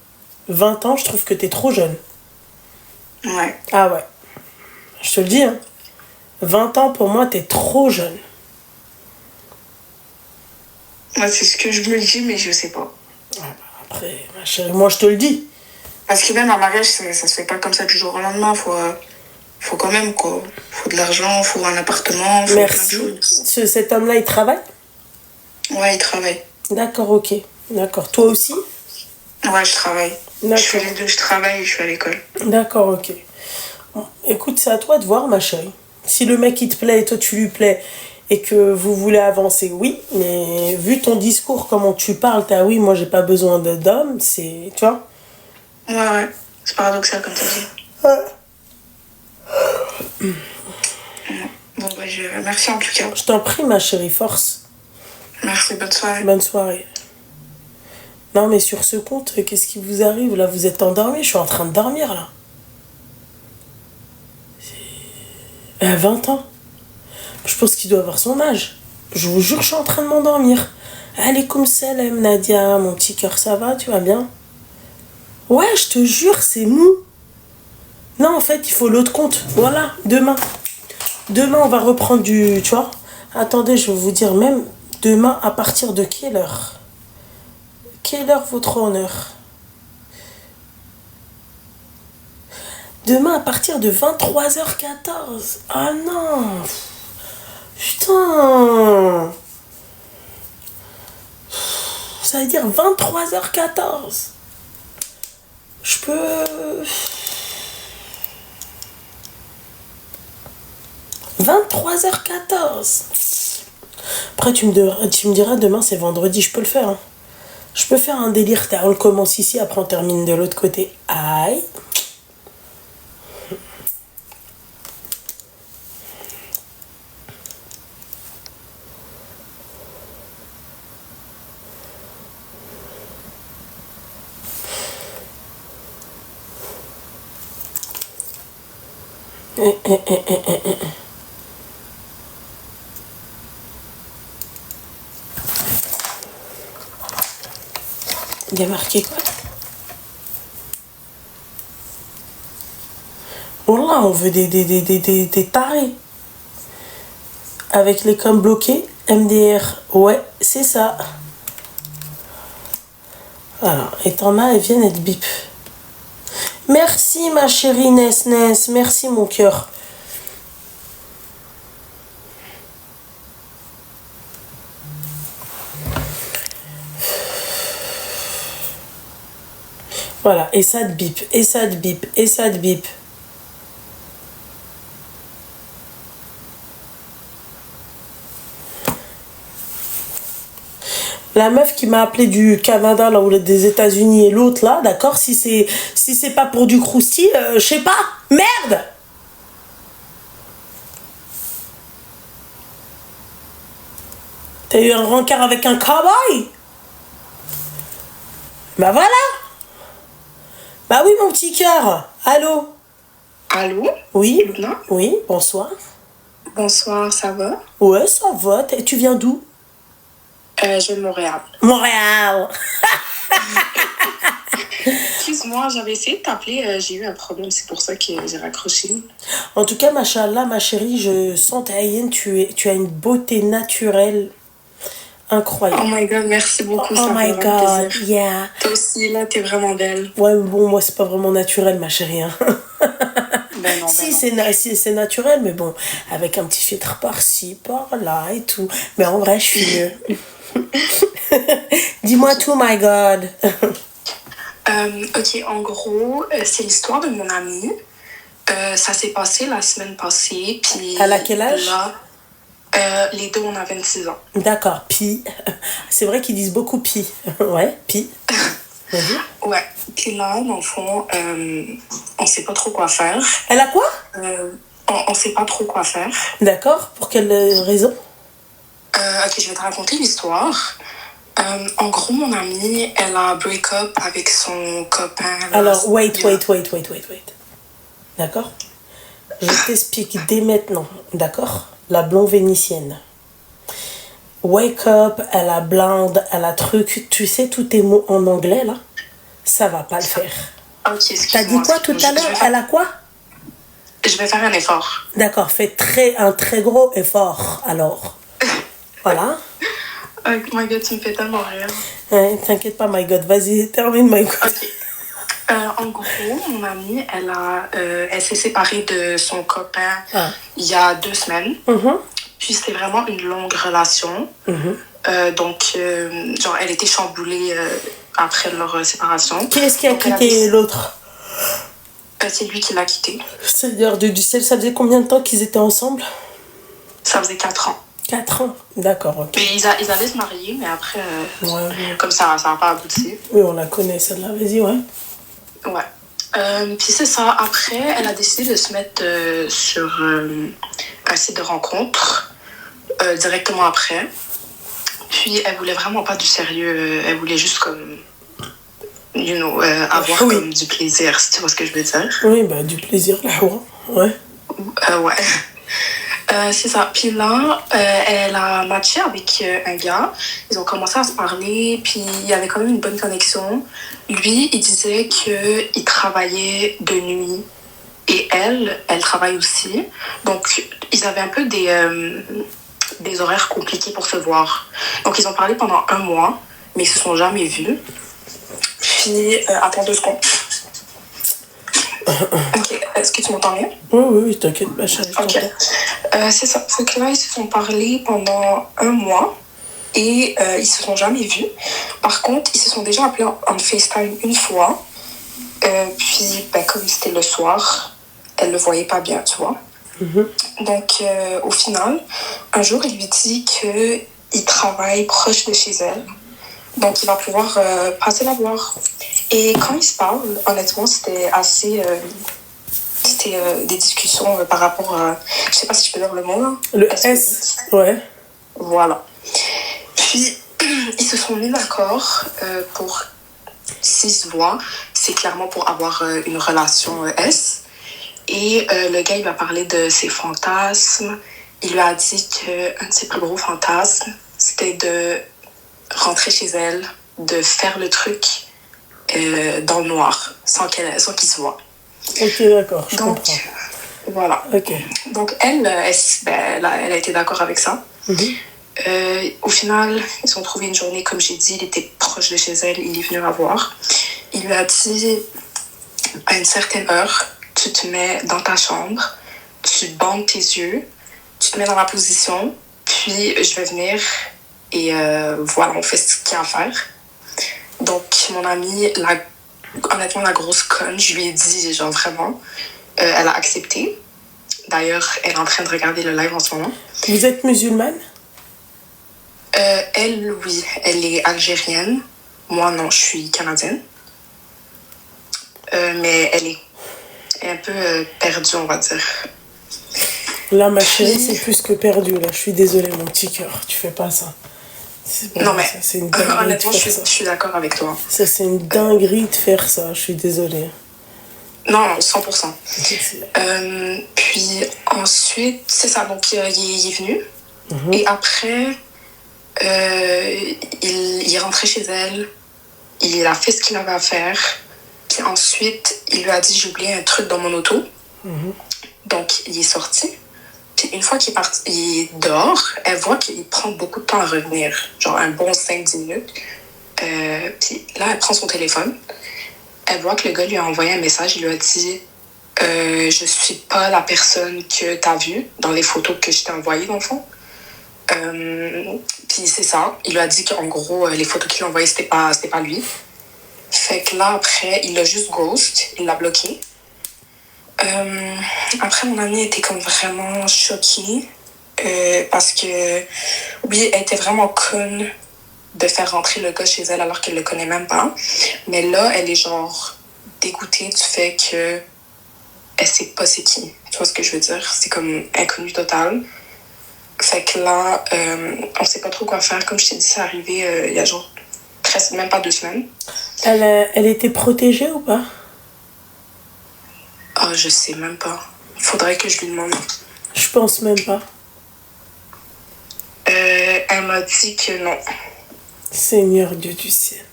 Speaker 1: 20 ans je trouve que t'es trop jeune.
Speaker 5: Ouais.
Speaker 1: Ah ouais. Je te le dis, hein. 20 ans, pour moi, t'es trop jeune.
Speaker 5: Moi, c'est ce que je me dis, mais je sais pas.
Speaker 1: Après, ma chérie, moi, je te le dis.
Speaker 5: Parce que même un mariage, ça se fait pas comme ça du jour au lendemain. Faut quand même, quoi. Faut de l'argent, faut un appartement, faut
Speaker 1: Merci.
Speaker 5: plein de choses.
Speaker 1: Cet homme-là, il travaille?
Speaker 5: Ouais, il travaille.
Speaker 1: D'accord, ok. D'accord. Toi aussi?
Speaker 5: Ouais, je travaille.
Speaker 1: D'accord.
Speaker 5: Je fais les deux, je travaille et je suis à l'école.
Speaker 1: D'accord, ok. Bon, écoute, c'est à toi de voir, ma chérie. Si le mec, il te plaît et toi, tu lui plais et que vous voulez avancer, oui. Mais vu ton discours, comment tu parles, t'as oui, moi, j'ai pas besoin d'homme, c'est... Tu vois?
Speaker 5: Ouais. C'est paradoxal, comme tu dis.
Speaker 1: Ouais.
Speaker 5: Bon, bah, merci en tout cas.
Speaker 1: Je t'en prie, ma chérie, force.
Speaker 5: Merci, bonne soirée.
Speaker 1: Bonne soirée. Non, mais sur ce compte, qu'est-ce qui vous arrive? Là, vous êtes endormi? Je suis en train de dormir, là. Elle a 20 ans. Je pense qu'il doit avoir son âge. Je vous jure, je suis en train de m'endormir. Allez, comme salam, Nadia, mon petit cœur, ça va? Tu vas bien? Ouais, je te jure, c'est mou. Non, en fait, il faut l'autre compte. Voilà, demain. Demain, on va reprendre du... Tu vois? Attendez, je vais vous dire même demain à partir de quelle heure? Quelle heure votre honneur? Demain à partir de 23h14. Ah non. Putain. Ça veut dire 23h14. Je peux... 23h14. Après, tu me diras demain, c'est vendredi, je peux le faire. Hein. Je peux faire un délire. On le commence ici, après on termine de l'autre côté. Aïe. Il y a marqué quoi? Bon là, on veut des tarés. Avec les coms bloqués, MDR. Ouais, c'est ça. Alors, et t'en as, elles viennent être bip. Merci ma chérie Ness. Merci mon cœur. Voilà, et ça te bip, et ça te bip, et ça te bip. La meuf qui m'a appelé du Canada, là, ou des États-Unis et l'autre, là, d'accord? Si c'est pas pour du crousti, je sais pas. Merde! T'as eu un rencard avec un cowboy? Bah voilà! Bah oui, mon petit cœur. Allô?
Speaker 7: Allô?
Speaker 1: Oui?
Speaker 7: Luna?
Speaker 1: Oui, bonsoir.
Speaker 7: Bonsoir, ça va?
Speaker 1: Ouais, ça va. Tu viens d'où?
Speaker 7: Je viens de Montréal.
Speaker 1: Montréal!
Speaker 7: Excuse-moi, j'avais essayé de t'appeler, j'ai eu un problème, c'est pour ça que j'ai raccroché.
Speaker 1: En tout cas, machallah, ma chérie, je sens ta hyène, tu as une beauté naturelle incroyable.
Speaker 7: Oh my god, merci beaucoup, ça
Speaker 1: Oh
Speaker 7: me fait
Speaker 1: my
Speaker 7: vraiment
Speaker 1: god,
Speaker 7: plaisir.
Speaker 1: yeah.
Speaker 7: Toi aussi, là, t'es vraiment belle.
Speaker 1: Ouais, mais bon, moi, c'est pas vraiment naturel, ma chérie. Hein.
Speaker 7: Ben non,
Speaker 1: Si,
Speaker 7: ben non.
Speaker 1: c'est naturel, mais bon, avec un petit filtre par-ci, par-là et tout. Mais en vrai, je suis mieux. Dis-moi tout, my god.
Speaker 7: Ok, en gros, c'est l'histoire de mon amie. Ça s'est passé la semaine passée, puis...
Speaker 1: Elle a quel âge?
Speaker 7: Là, les deux, on a 26 ans.
Speaker 1: D'accord, pi. C'est vrai qu'ils disent beaucoup pi. Ouais, pi. Vas-y.
Speaker 7: Ouais, puis là, dans le fond, on sait pas trop quoi faire.
Speaker 1: Elle a quoi?
Speaker 7: On sait pas trop quoi faire.
Speaker 1: D'accord, pour quelle raison?
Speaker 7: Ok, je vais te raconter l'histoire. En gros, mon amie, elle a break-up avec son copain.
Speaker 1: Alors, wait. D'accord? Je t'explique dès maintenant. D'accord? La blonde vénitienne. Wake up, elle a blinde, elle a truc. Tu sais, tous tes mots en anglais, là? Ça va pas le faire.
Speaker 7: Ok, excuse-moi.
Speaker 1: T'as dit quoi tout à l'heure? Elle a quoi?
Speaker 7: Je vais faire un effort.
Speaker 1: D'accord, fais un très gros effort, alors. Voilà.
Speaker 7: Oh my god, tu me fais tellement rire.
Speaker 1: Ouais, t'inquiète pas, my god. Vas-y, termine, my god.
Speaker 7: Ok. En gros, mon amie, elle s'est séparée de son copain il y a 2 semaines. Puis c'était vraiment une longue relation. Donc, genre, elle était chamboulée après leur séparation.
Speaker 1: Qui est-ce qui a quitté l'autre?
Speaker 7: C'est lui qui l'a quitté.
Speaker 1: C'est-à-dire du sel, ça faisait combien de temps qu'ils étaient ensemble?
Speaker 7: Ça faisait 4 ans.
Speaker 1: 4 ans, d'accord, ok.
Speaker 7: Mais ils allaient se marier, mais après,
Speaker 1: Ouais.
Speaker 7: comme ça n'a pas abouti.
Speaker 1: Oui, on la connaît, celle-là, vas-y, ouais.
Speaker 7: Ouais. Puis c'est ça. Après, elle a décidé de se mettre sur un site de rencontre directement après. Puis elle voulait vraiment pas du sérieux. Elle voulait juste comme, avoir comme du plaisir, si tu vois ce que je veux dire.
Speaker 1: Oui, bah du plaisir, là, ouais.
Speaker 7: Ouais. C'est ça. Puis là, elle a matché avec un gars. Ils ont commencé à se parler, puis il y avait quand même une bonne connexion. Lui, il disait qu'il travaillait de nuit. Et elle travaille aussi. Donc, ils avaient un peu des horaires compliqués pour se voir. Donc, ils ont parlé pendant 1 mois, mais ils se sont jamais vus. Puis, attends 2 secondes. Ok, est-ce que tu m'entends bien?
Speaker 1: Oui, t'inquiète, ma chérie.
Speaker 7: Ok. C'est ça. Fait que là, ils se sont parlé pendant 1 mois et ils se sont jamais vus. Par contre, ils se sont déjà appelés en FaceTime une fois. Puis, comme c'était le soir, elle le voyait pas bien, tu vois. Donc, au final, un jour, il lui dit qu'il travaille proche de chez elle. Donc, il va pouvoir passer la voir. Et quand ils se parlent, honnêtement, c'était assez... c'était des discussions par rapport à... Je sais pas si je peux dire le mot, là.
Speaker 1: Le S, ouais.
Speaker 7: Voilà. Puis, ils se sont mis d'accord pour... S'ils se voient, c'est clairement pour avoir une relation S. Et le gars, il va parler de ses fantasmes. Il lui a dit qu'un de ses plus gros fantasmes, c'était de rentrer chez elle, de faire le truc dans le noir, sans qu'ils se voient.
Speaker 1: Ok, d'accord, je
Speaker 7: Donc,
Speaker 1: comprends.
Speaker 7: Voilà.
Speaker 1: Ok.
Speaker 7: Donc, elle a été d'accord avec ça. Au final, ils ont trouvé une journée, comme j'ai dit, il était proche de chez elle, il est venu la voir. Il lui a dit, à une certaine heure, tu te mets dans ta chambre, tu bandes tes yeux, tu te mets dans la position, puis je vais venir et voilà, on fait ce qu'il y a à faire. Donc, mon amie, honnêtement, la grosse conne, je lui ai dit, genre vraiment, elle a accepté. D'ailleurs, elle est en train de regarder le live en ce moment.
Speaker 1: Vous êtes musulmane?
Speaker 7: Elle, oui, elle est algérienne. Moi, non, je suis canadienne. Mais elle est un peu perdue, on va dire.
Speaker 1: Là, ma chérie,
Speaker 7: Puis,
Speaker 1: c'est plus que perdu. Là, je suis désolée, mon petit cœur. Tu fais pas ça.
Speaker 7: non, mais
Speaker 1: Ça, c'est une dinguerie de
Speaker 7: honnêtement,
Speaker 1: faire ça.
Speaker 7: je suis d'accord avec toi.
Speaker 1: Ça, c'est une dinguerie de faire ça. Je suis désolée.
Speaker 7: Non, 100%.
Speaker 1: C'est-
Speaker 7: Puis ensuite, c'est ça, donc il est venu. Et après, il est rentré chez elle. Il a fait ce qu'il avait à faire. Puis ensuite, il lui a dit, j'ai oublié un truc dans mon auto. Donc, il est sorti. Puis une fois qu'il est parti, il est dehors, elle voit qu'il prend beaucoup de temps à revenir. Genre un bon 5-10 minutes. Puis là, elle prend son téléphone. Elle voit que le gars lui a envoyé un message. Il lui a dit, je suis pas la personne que t'as vue dans les photos que je t'ai envoyées, dans le fond. Puis c'est ça. Il lui a dit qu'en gros, les photos qu'il a envoyées, c'était pas lui. Fait que là, après, il l'a juste ghost. Il l'a bloqué. Après, mon amie était comme vraiment choquée. Parce que, oui, elle était vraiment conne de faire rentrer le gars chez elle alors qu'elle le connaît même pas. Mais là, elle est genre dégoûtée du fait que elle sait pas c'est qui. Tu vois ce que je veux dire? C'est comme inconnu total. Fait que là, on sait pas trop quoi faire. Comme je t'ai dit, c'est arrivé il y a genre presque même pas 2 semaines.
Speaker 1: Elle était protégée ou pas?
Speaker 7: Ah, je sais même pas. Faudrait que je lui demande.
Speaker 1: Je pense même pas.
Speaker 7: Elle m'a dit que non.
Speaker 1: Seigneur Dieu du ciel.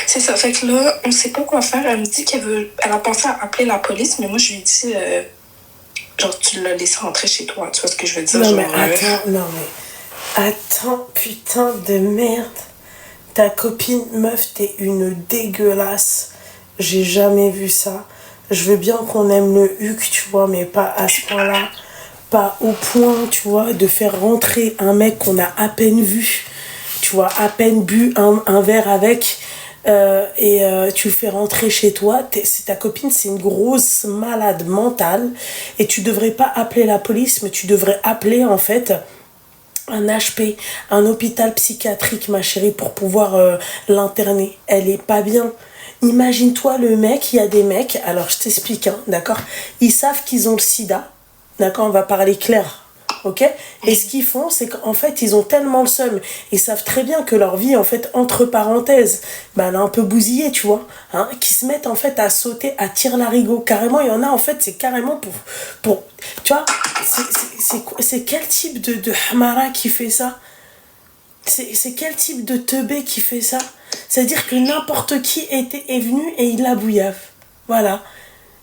Speaker 7: C'est ça. Fait que là, on sait pas quoi faire. Elle me dit elle a pensé à appeler la police, mais moi, je lui ai dit, genre, tu l'as laissé rentrer chez toi. Tu vois ce que je veux dire?
Speaker 1: Non,
Speaker 7: genre,
Speaker 1: mais attends, putain de merde. Ta copine, meuf, t'es une dégueulasse. J'ai jamais vu ça. Je veux bien qu'on aime le huc, tu vois, mais pas à ce point-là. Pas au point, tu vois, de faire rentrer un mec qu'on a à peine vu, tu vois, à peine bu un verre avec, tu le fais rentrer chez toi. C'est ta copine, c'est une grosse malade mentale, et tu devrais pas appeler la police, mais tu devrais appeler, en fait, un HP, un hôpital psychiatrique, ma chérie, pour pouvoir l'interner. Elle est pas bien. Imagine-toi le mec, il y a des mecs, alors je t'explique, hein, d'accord? Ils savent qu'ils ont le sida, d'accord? On va parler clair, ok? Et ce qu'ils font, c'est qu'en fait, ils ont tellement le seum, ils savent très bien que leur vie, en fait, entre parenthèses, elle a un peu bousillé, tu vois, hein, qui se mettent, en fait, à sauter, à tire-larigot. Carrément, il y en a, en fait, c'est carrément pour tu vois, c'est quel type de hamara qui fait ça? C'est quel type de teubé qui fait ça? C'est-à-dire que n'importe qui est venu et il la bouillave. Voilà.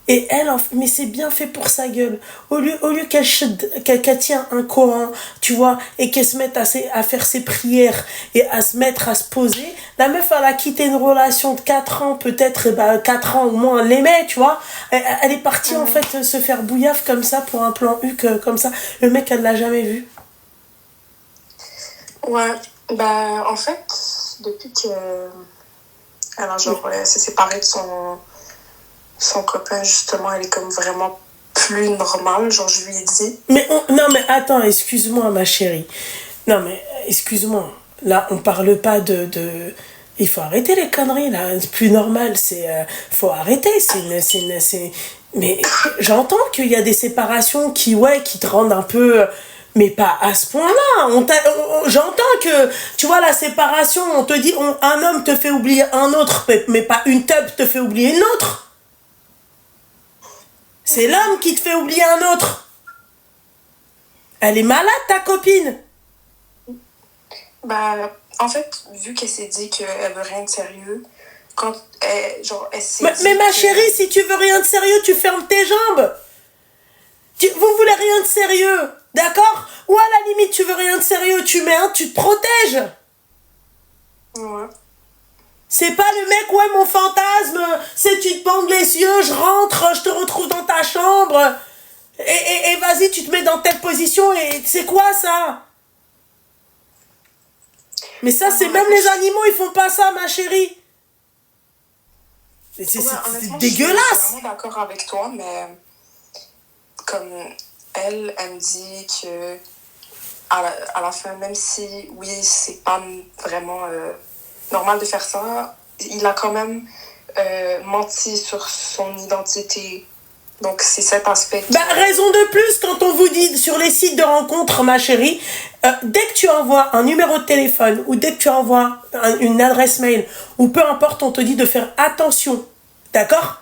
Speaker 1: Et elle, mais c'est bien fait pour sa gueule. Au lieu qu'elle tient un Coran, tu vois, et qu'elle se mette à faire ses prières et à se mettre à se poser, la meuf, elle a quitté une relation de 4 ans, peut-être, 4 ans au moins, elle l'aimait, tu vois. Elle est partie, en fait, se faire bouillave comme ça pour un plan huc, comme ça. Le mec, elle l'a jamais vu.
Speaker 7: Ouais, bah en fait, depuis que alors genre elle s'est séparée de son copain, justement, elle est comme vraiment plus normale, genre je lui ai dit.
Speaker 1: Non mais attends, excuse-moi ma chérie. Non mais excuse-moi. Là, on parle pas de... Il faut arrêter les conneries là, c'est plus normal, faut arrêter, mais j'entends qu'il y a des séparations qui te rendent un peu, mais pas à ce point-là. J'entends que, tu vois, la séparation, on te dit, un homme te fait oublier un autre, mais pas une teub te fait oublier une autre. C'est l'homme qui te fait oublier un autre. Elle est malade, ta copine.
Speaker 7: Bah, en fait, vu qu'elle s'est dit qu'elle veut rien de sérieux, quand elle s'est
Speaker 1: mais ma chérie, si tu veux rien de sérieux, tu fermes tes jambes. Vous voulez rien de sérieux, d'accord? Ou à la limite, tu veux rien de sérieux, tu te protèges.
Speaker 7: Ouais.
Speaker 1: C'est pas le mec, ouais, mon fantasme, c'est tu te bandes les yeux, je rentre, je te retrouve dans ta chambre, et vas-y, tu te mets dans telle position, et c'est quoi ça? Mais ça, c'est même les animaux, ils font pas ça, ma chérie. C'est dégueulasse.
Speaker 7: Je suis vraiment d'accord avec toi, mais comme elle me dit que à la fin, même si, oui, c'est pas vraiment normal de faire ça, il a quand même menti sur son identité. Donc, c'est cet aspect.
Speaker 1: Bah, raison de plus quand on vous dit sur les sites de rencontres, ma chérie, dès que tu envoies un numéro de téléphone ou dès que tu envoies une adresse mail ou peu importe, on te dit de faire attention. D'accord ?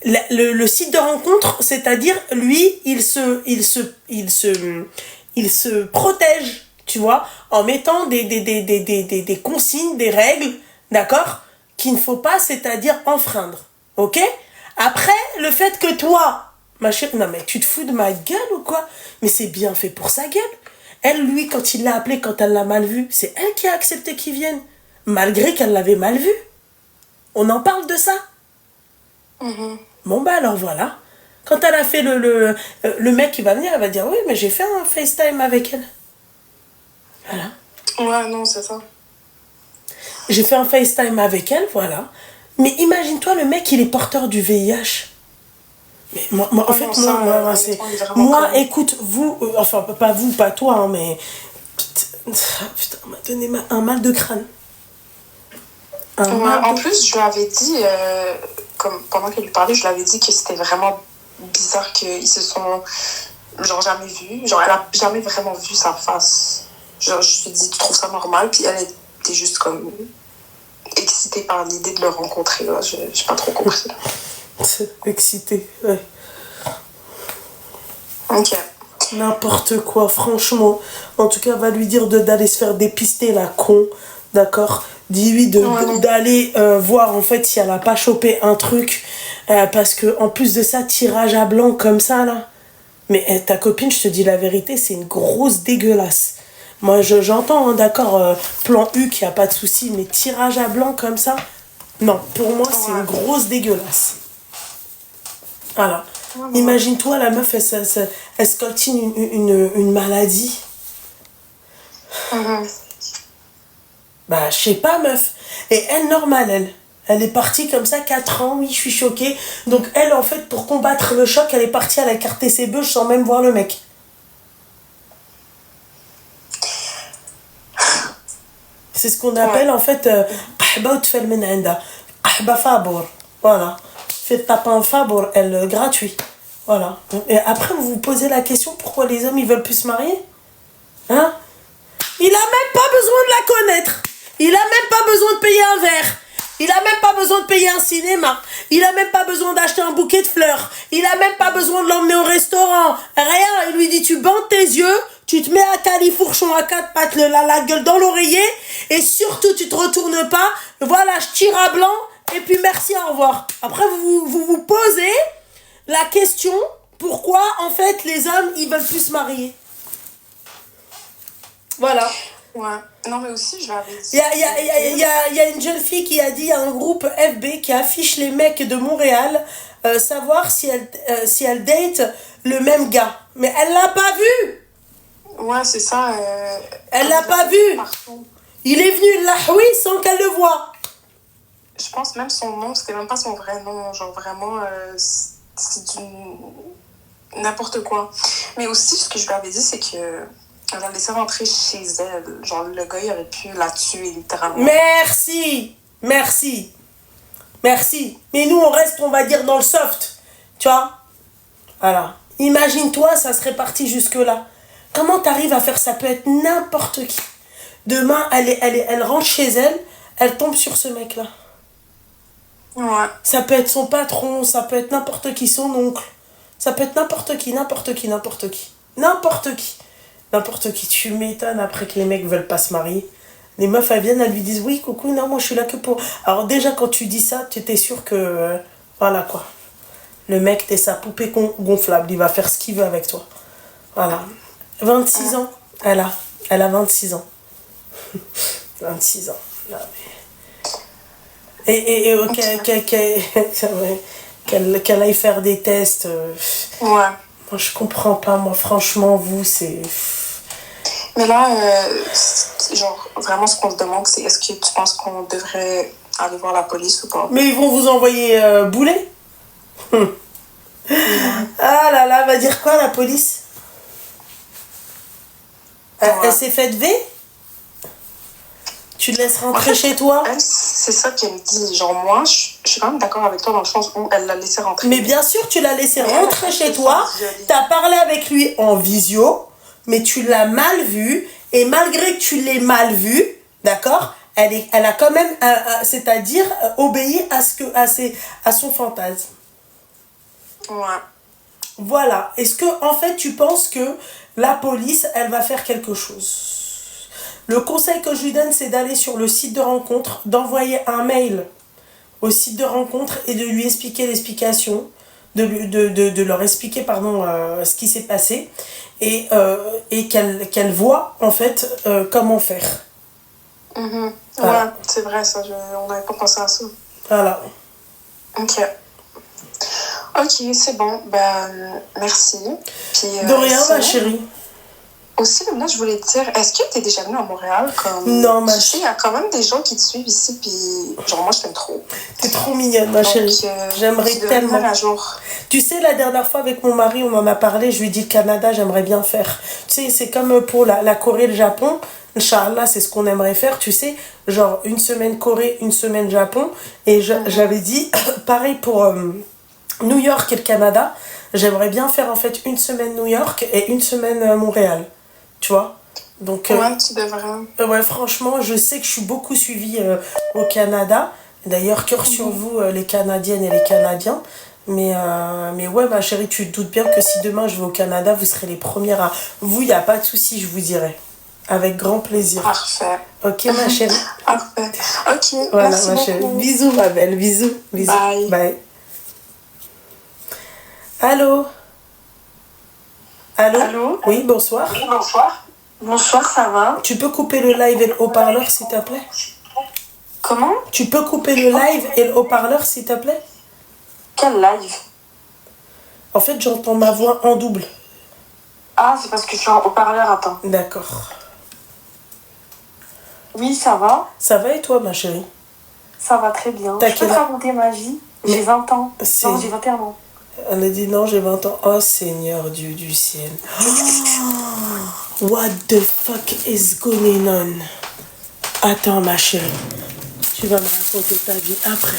Speaker 1: Le site de rencontre, c'est-à-dire, lui, il se protège, tu vois, en mettant des consignes, des règles, d'accord, qu'il ne faut pas, c'est-à-dire enfreindre. Ok ? Après, le fait que toi, ma chérie, non mais tu te fous de ma gueule ou quoi ? Mais c'est bien fait pour sa gueule. Elle, lui, quand il l'a appelé, quand elle l'a mal vu, c'est elle qui a accepté qu'il vienne, malgré qu'elle l'avait mal vu. On en parle de ça. Bon bah alors voilà. Quand elle a fait le mec qui va venir, elle va dire oui mais j'ai fait un FaceTime avec elle. Voilà.
Speaker 7: Ouais, non, c'est ça.
Speaker 1: J'ai fait un FaceTime avec elle, voilà. Mais imagine-toi, le mec, il est porteur du VIH. Mais moi en fait, moi, écoute, vous, enfin, pas vous, pas toi, hein, mais... Putain, on m'a donné un mal de crâne.
Speaker 7: En plus, je lui avais dit, comme pendant qu'elle lui parlait, je lui avais dit que c'était vraiment bizarre qu'ils se sont, genre, jamais vus. Genre, elle a jamais vraiment vu sa face. Genre, je lui ai dit, tu trouves ça normal? Puis elle était juste comme excitée par l'idée de le rencontrer. Là. J'ai pas trop compris.
Speaker 1: Excitée, ouais.
Speaker 7: Ok.
Speaker 1: N'importe quoi, franchement. En tout cas, va lui dire d'aller se faire dépister, la con. D'accord ? Dis-lui d'aller voir, en fait, si elle a pas chopé un truc. Parce que, en plus de ça, tirage à blanc comme ça, là. Mais ta copine, je te dis la vérité, c'est une grosse dégueulasse. Moi, j'entends, hein, d'accord, plan U, qu'il n'y a pas de souci, mais tirage à blanc comme ça, non, pour moi, c'est une grosse dégueulasse. Voilà. Imagine-toi, la meuf, elle scoltine une maladie. Bah, je sais pas, meuf. Et elle, normale, elle est partie comme ça, 4 ans, oui, je suis choquée. Donc, elle, en fait, pour combattre le choc, elle est partie, elle a écarté ses bœufs sans même voir le mec. C'est ce qu'on appelle, en fait, voilà. Faites taper un fabour, elle, gratuit. Voilà. Et après, vous vous posez la question, pourquoi les hommes, ils veulent plus se marier ? Hein ? Il a même pas besoin de la connaître. Il a même pas besoin de payer un verre. Il a même pas besoin de payer un cinéma. Il a même pas besoin d'acheter un bouquet de fleurs. Il a même pas besoin de l'emmener au restaurant. Rien. Il lui dit, tu bandes tes yeux, tu te mets à califourchon à 4 pattes, la gueule dans l'oreiller, et surtout, tu te retournes pas. Voilà, je tire à blanc, et puis merci, au revoir. Après, vous posez la question, pourquoi, en fait, les hommes, ils veulent plus se marier. Voilà.
Speaker 7: Ouais. Non, mais aussi, je l'avais dit.
Speaker 1: Il y a une jeune fille qui a dit, il y a un groupe FB qui affiche les mecs de Montréal, savoir si elle date le même gars. Mais elle l'a pas vu.
Speaker 7: Ouais, c'est ça.
Speaker 1: Elle l'a pas vu.
Speaker 7: Partout.
Speaker 1: Il est venu là, oui, sans qu'elle le voie.
Speaker 7: Je pense même son nom, c'était même pas son vrai nom. Genre, vraiment, c'est du n'importe quoi. Mais aussi, ce que je lui avais dit, c'est que elle a laissé rentrer chez elle. Genre, le gars, il aurait pu la tuer, littéralement.
Speaker 1: Merci. Mais nous, on reste, on va dire, dans le soft. Tu vois ? Voilà. Imagine-toi, ça serait parti jusque-là. Comment t'arrives à faire ça ? Peut être n'importe qui. Demain, elle rentre chez elle, elle tombe sur ce mec-là.
Speaker 7: Ouais.
Speaker 1: Ça peut être son patron, ça peut être n'importe qui, son oncle. Ça peut être n'importe qui. N'importe qui, tu m'étonnes après que les mecs veulent pas se marier. Les meufs, elles viennent, elles lui disent oui, coucou, non, moi je suis là que pour. Alors, déjà, quand tu dis ça, tu étais sûr que. Voilà quoi. Le mec, t'es sa poupée gonflable, il va faire ce qu'il veut avec toi. Voilà. 26 ans, elle a 26 ans. 26 ans. Là, mais... Et qu'elle aille faire des tests.
Speaker 7: Ouais.
Speaker 1: Moi, je comprends pas, moi, franchement, vous, c'est.
Speaker 7: Mais là, genre, vraiment, ce qu'on se demande, c'est est-ce que tu penses qu'on devrait aller voir la police ou pas?
Speaker 1: Mais ils vont vous envoyer bouler. Ah là là, va dire quoi, la police? Elle s'est faite V? Tu te laisses rentrer chez toi?
Speaker 7: Elle, c'est ça qu'elle me dit. Genre, moi, je suis quand même d'accord avec toi dans le sens où elle l'a laissé rentrer.
Speaker 1: Mais bien sûr, tu l'as laissé
Speaker 7: Mais
Speaker 1: rentrer
Speaker 7: elle,
Speaker 1: chez
Speaker 7: elle
Speaker 1: toi.
Speaker 7: s'est violée.
Speaker 1: T'as parlé avec lui en visio, mais tu l'as mal vu. Et malgré que tu l'aies mal vu, d'accord, elle a quand même, c'est-à-dire, obéi à son fantasme.
Speaker 7: Ouais.
Speaker 1: Voilà. Est-ce que, en fait, tu penses que la police, elle va faire quelque chose? Le conseil que je lui donne, c'est d'aller sur le site de rencontre, d'envoyer un mail au site de rencontre et de lui expliquer l'explication, de leur expliquer, pardon, ce qui s'est passé et qu'elle voit, en fait, comment faire.
Speaker 7: Ouais,
Speaker 1: Voilà.
Speaker 7: c'est vrai, ça. On n'avait pas pensé à ça.
Speaker 1: Voilà.
Speaker 7: Ok. Ok, c'est bon. Ben, merci. Puis,
Speaker 1: De rien, ma
Speaker 7: sinon,
Speaker 1: chérie.
Speaker 7: Aussi, là, je voulais te dire, est-ce que tu es déjà venue à Montréal?
Speaker 1: Non, ma
Speaker 7: Tu sais, il y a quand même des gens qui te suivent ici, puis genre, moi, je t'aime trop.
Speaker 1: T'es trop mignonne, ma
Speaker 7: Donc,
Speaker 1: chérie. J'aimerais
Speaker 7: tu devrais
Speaker 1: tellement.
Speaker 7: venir un jour.
Speaker 1: Tu sais, la dernière fois avec mon mari, on en a parlé, je lui ai dit le Canada, j'aimerais bien faire. Tu sais, c'est comme pour la Corée et le Japon. Inch'Allah, c'est ce qu'on aimerait faire, tu sais. Genre, une semaine Corée, une semaine Japon. Et j'avais dit, pareil pour New York et le Canada, j'aimerais bien faire en fait une semaine New York et une semaine Montréal. Tu vois? Donc,
Speaker 7: Ouais, tu devrais.
Speaker 1: ouais, franchement, je sais que je suis beaucoup suivie au Canada. D'ailleurs, cœur sur vous, les Canadiennes et les Canadiens. Mais ouais, ma chérie, tu te doutes bien que si demain je vais au Canada, vous serez les premières à... Vous, il n'y a pas de souci, je vous dirai. Avec grand plaisir.
Speaker 7: Parfait.
Speaker 1: Ok, ma chérie?
Speaker 7: Parfait. Ok,
Speaker 1: Voilà,
Speaker 7: merci
Speaker 1: ma
Speaker 7: beaucoup.
Speaker 1: chérie. Bisous, ma belle. Bisous. Bisous.
Speaker 7: Bye.
Speaker 1: Bye. Allô? Allô?
Speaker 5: Allô?
Speaker 1: Oui, bonsoir.
Speaker 5: Oui, bonsoir. Bonsoir, ça va?
Speaker 1: Tu peux couper le live et le haut-parleur, s'il te plaît?
Speaker 5: Comment?
Speaker 1: Tu peux couper le live et le haut-parleur, s'il te plaît?
Speaker 5: Quel live?
Speaker 1: En fait, j'entends ma voix en double.
Speaker 5: Ah, c'est parce que je suis en haut-parleur, attends.
Speaker 1: D'accord.
Speaker 5: Oui, ça va?
Speaker 1: Ça va et toi, ma chérie?
Speaker 5: Ça va très bien.
Speaker 1: T'as
Speaker 5: Je peux
Speaker 1: quel
Speaker 5: te
Speaker 1: âge?
Speaker 5: raconter ma vie? J'ai 20 ans.
Speaker 1: C'est-
Speaker 5: Non, j'ai 21 ans.
Speaker 1: Elle a dit non, j'ai 20 ans. Oh, Seigneur Dieu du ciel. Oh, what the fuck is going on? Attends, ma chérie. Tu vas me raconter ta vie après.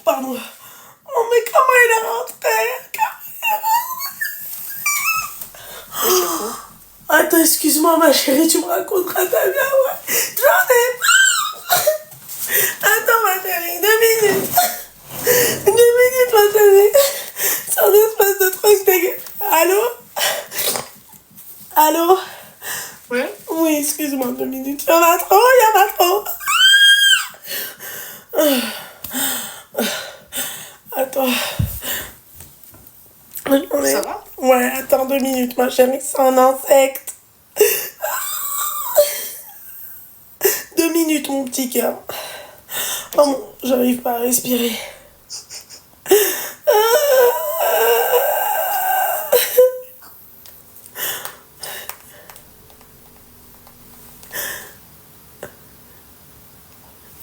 Speaker 1: Pardon. Oh, mais comment il est rentré? Attends, excuse-moi, ma chérie, tu me raconteras ta vie, ouais. J'en ai marre. Attends, ma chérie, 2 minutes. 2 minutes, ma chérie. C'est un espèce de truc dégueu. Allô? Allô?
Speaker 7: Oui?
Speaker 1: Oui, excuse-moi, 2 minutes. Il y en a trop, il y en a trop. Attends. J'en ai-
Speaker 7: Ça va?
Speaker 1: Ouais, attends 2 minutes, ma chérie, c'est un insecte. 2 minutes, mon petit cœur. Oh, mon, j'arrive pas à respirer.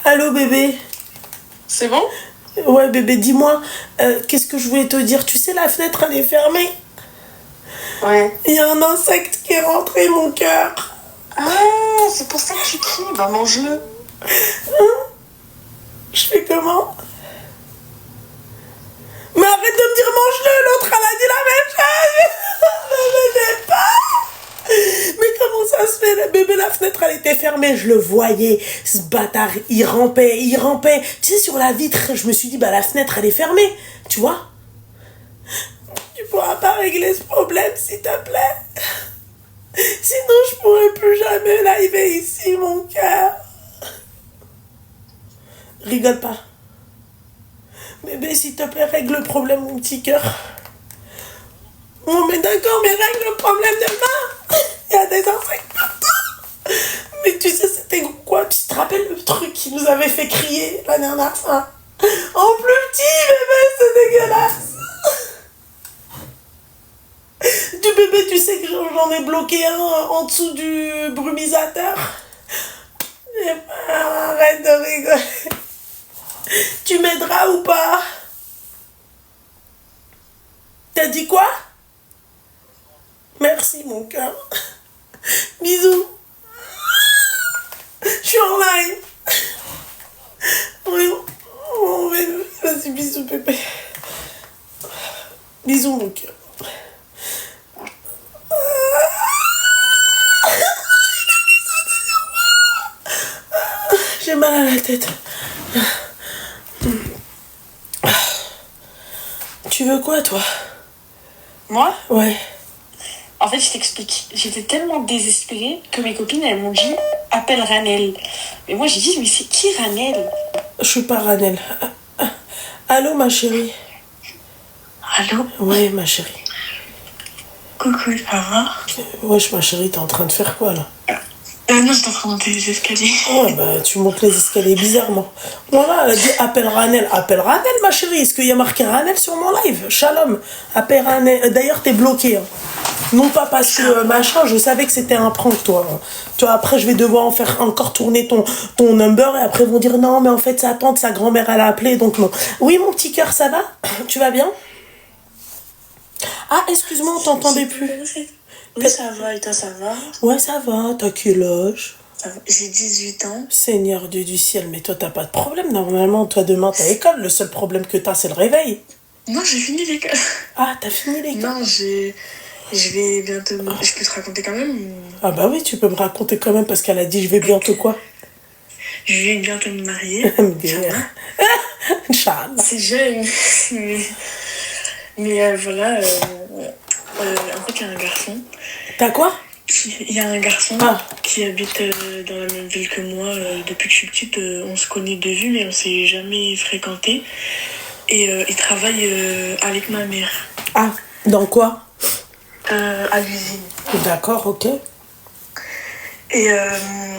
Speaker 1: Allô, bébé?
Speaker 7: C'est bon?
Speaker 1: Ouais, bébé, dis-moi, qu'est-ce que je voulais te dire? Tu sais, la fenêtre, elle est fermée.
Speaker 5: Ouais.
Speaker 1: Il y a un insecte qui est rentré, mon cœur.
Speaker 7: Ah, c'est pour ça que tu cries. Bah, mange-le.
Speaker 1: Je fais comment? Mais arrête de me dire mange-le, l'autre elle a dit la même chose. Ne me dis pas. Mais comment ça se fait, le bébé, la fenêtre elle était fermée, je le voyais, ce bâtard, il rampait. Tu sais, sur la vitre, je me suis dit, bah la fenêtre elle est fermée, tu vois? Tu pourras pas régler ce problème, s'il te plaît? Sinon, je pourrai plus jamais liver ici, mon cœur. Rigole pas. Bébé, s'il te plaît, règle le problème, mon petit cœur. Oh, mais d'accord, mais règle le problème de main. Il y a des insectes partout. Mais tu sais, c'était quoi? Tu te rappelles le truc qui nous avait fait crier la dernière fois? En plus petit, bébé, c'est dégueulasse. Du bébé, tu sais que j'en ai bloqué un en dessous du brumisateur. Et ben, arrête de rigoler. Tu m'aideras ou pas? T'as dit quoi? Merci, mon cœur. Bisous. Je suis en live. Oui. Oh, vas-y, bisous, bébé. Bisous, mon cœur. J'ai mal à la tête. Tu veux quoi, toi?
Speaker 6: Moi,
Speaker 1: Ouais.
Speaker 6: en fait, je t'explique. J'étais tellement désespérée que mes copines, elles m'ont dit appelle Ranel. Mais moi, j'ai dit mais c'est qui Ranel?
Speaker 1: Je suis pas Ranel. Allô, ma chérie?
Speaker 6: Allô?
Speaker 1: Ouais, ma chérie.
Speaker 6: Coucou, ça va?
Speaker 1: Wesh, ma chérie, t'es en train de faire quoi, là?
Speaker 6: Non, j'étais en train de monter les escaliers.
Speaker 1: Ouais, bah, tu montes les escaliers bizarrement. Voilà, elle a dit appelle Ranel. Appelle Ranel, ma chérie. Est-ce qu'il y a marqué Ranel sur mon live? Shalom. Appelle Ranel. D'ailleurs, t'es bloqué. Hein. Non pas parce que machin, je savais que c'était un prank, toi. Tu vois, après, je vais devoir en faire encore tourner ton number et après, ils vont dire non, mais en fait, sa tante, sa grand-mère, elle a appelé, donc non. Oui, mon petit cœur, ça va? Tu vas bien? Ah, excuse-moi, on t'entendait plus.
Speaker 6: Oui, ça va, et toi, ça va?
Speaker 1: Ouais, ça va. T'as quel âge?
Speaker 6: J'ai 18 ans.
Speaker 1: Seigneur Dieu du ciel, mais toi, t'as pas de problème. Normalement, toi, demain, t'as école. Le seul problème que t'as, c'est le réveil.
Speaker 6: Non, j'ai fini l'école.
Speaker 1: Ah, t'as fini l'école?
Speaker 6: Non, je vais bientôt... Je peux te raconter quand même ou...
Speaker 1: Ah bah oui, tu peux me raconter quand même parce qu'elle a dit je vais bientôt quoi?
Speaker 6: Je vais bientôt me marier.
Speaker 1: Inch'Allah.
Speaker 6: C'est jeune. Mais voilà, en fait, il y a un garçon.
Speaker 1: T'as quoi?
Speaker 6: Il y a un garçon
Speaker 1: Ah.
Speaker 6: qui habite dans la même ville que moi. Depuis que je suis petite, on se connaît de vue, mais on s'est jamais fréquenté. Et il travaille avec ma mère.
Speaker 1: Ah, dans quoi?
Speaker 6: À l'usine.
Speaker 1: D'accord, ok.
Speaker 6: Et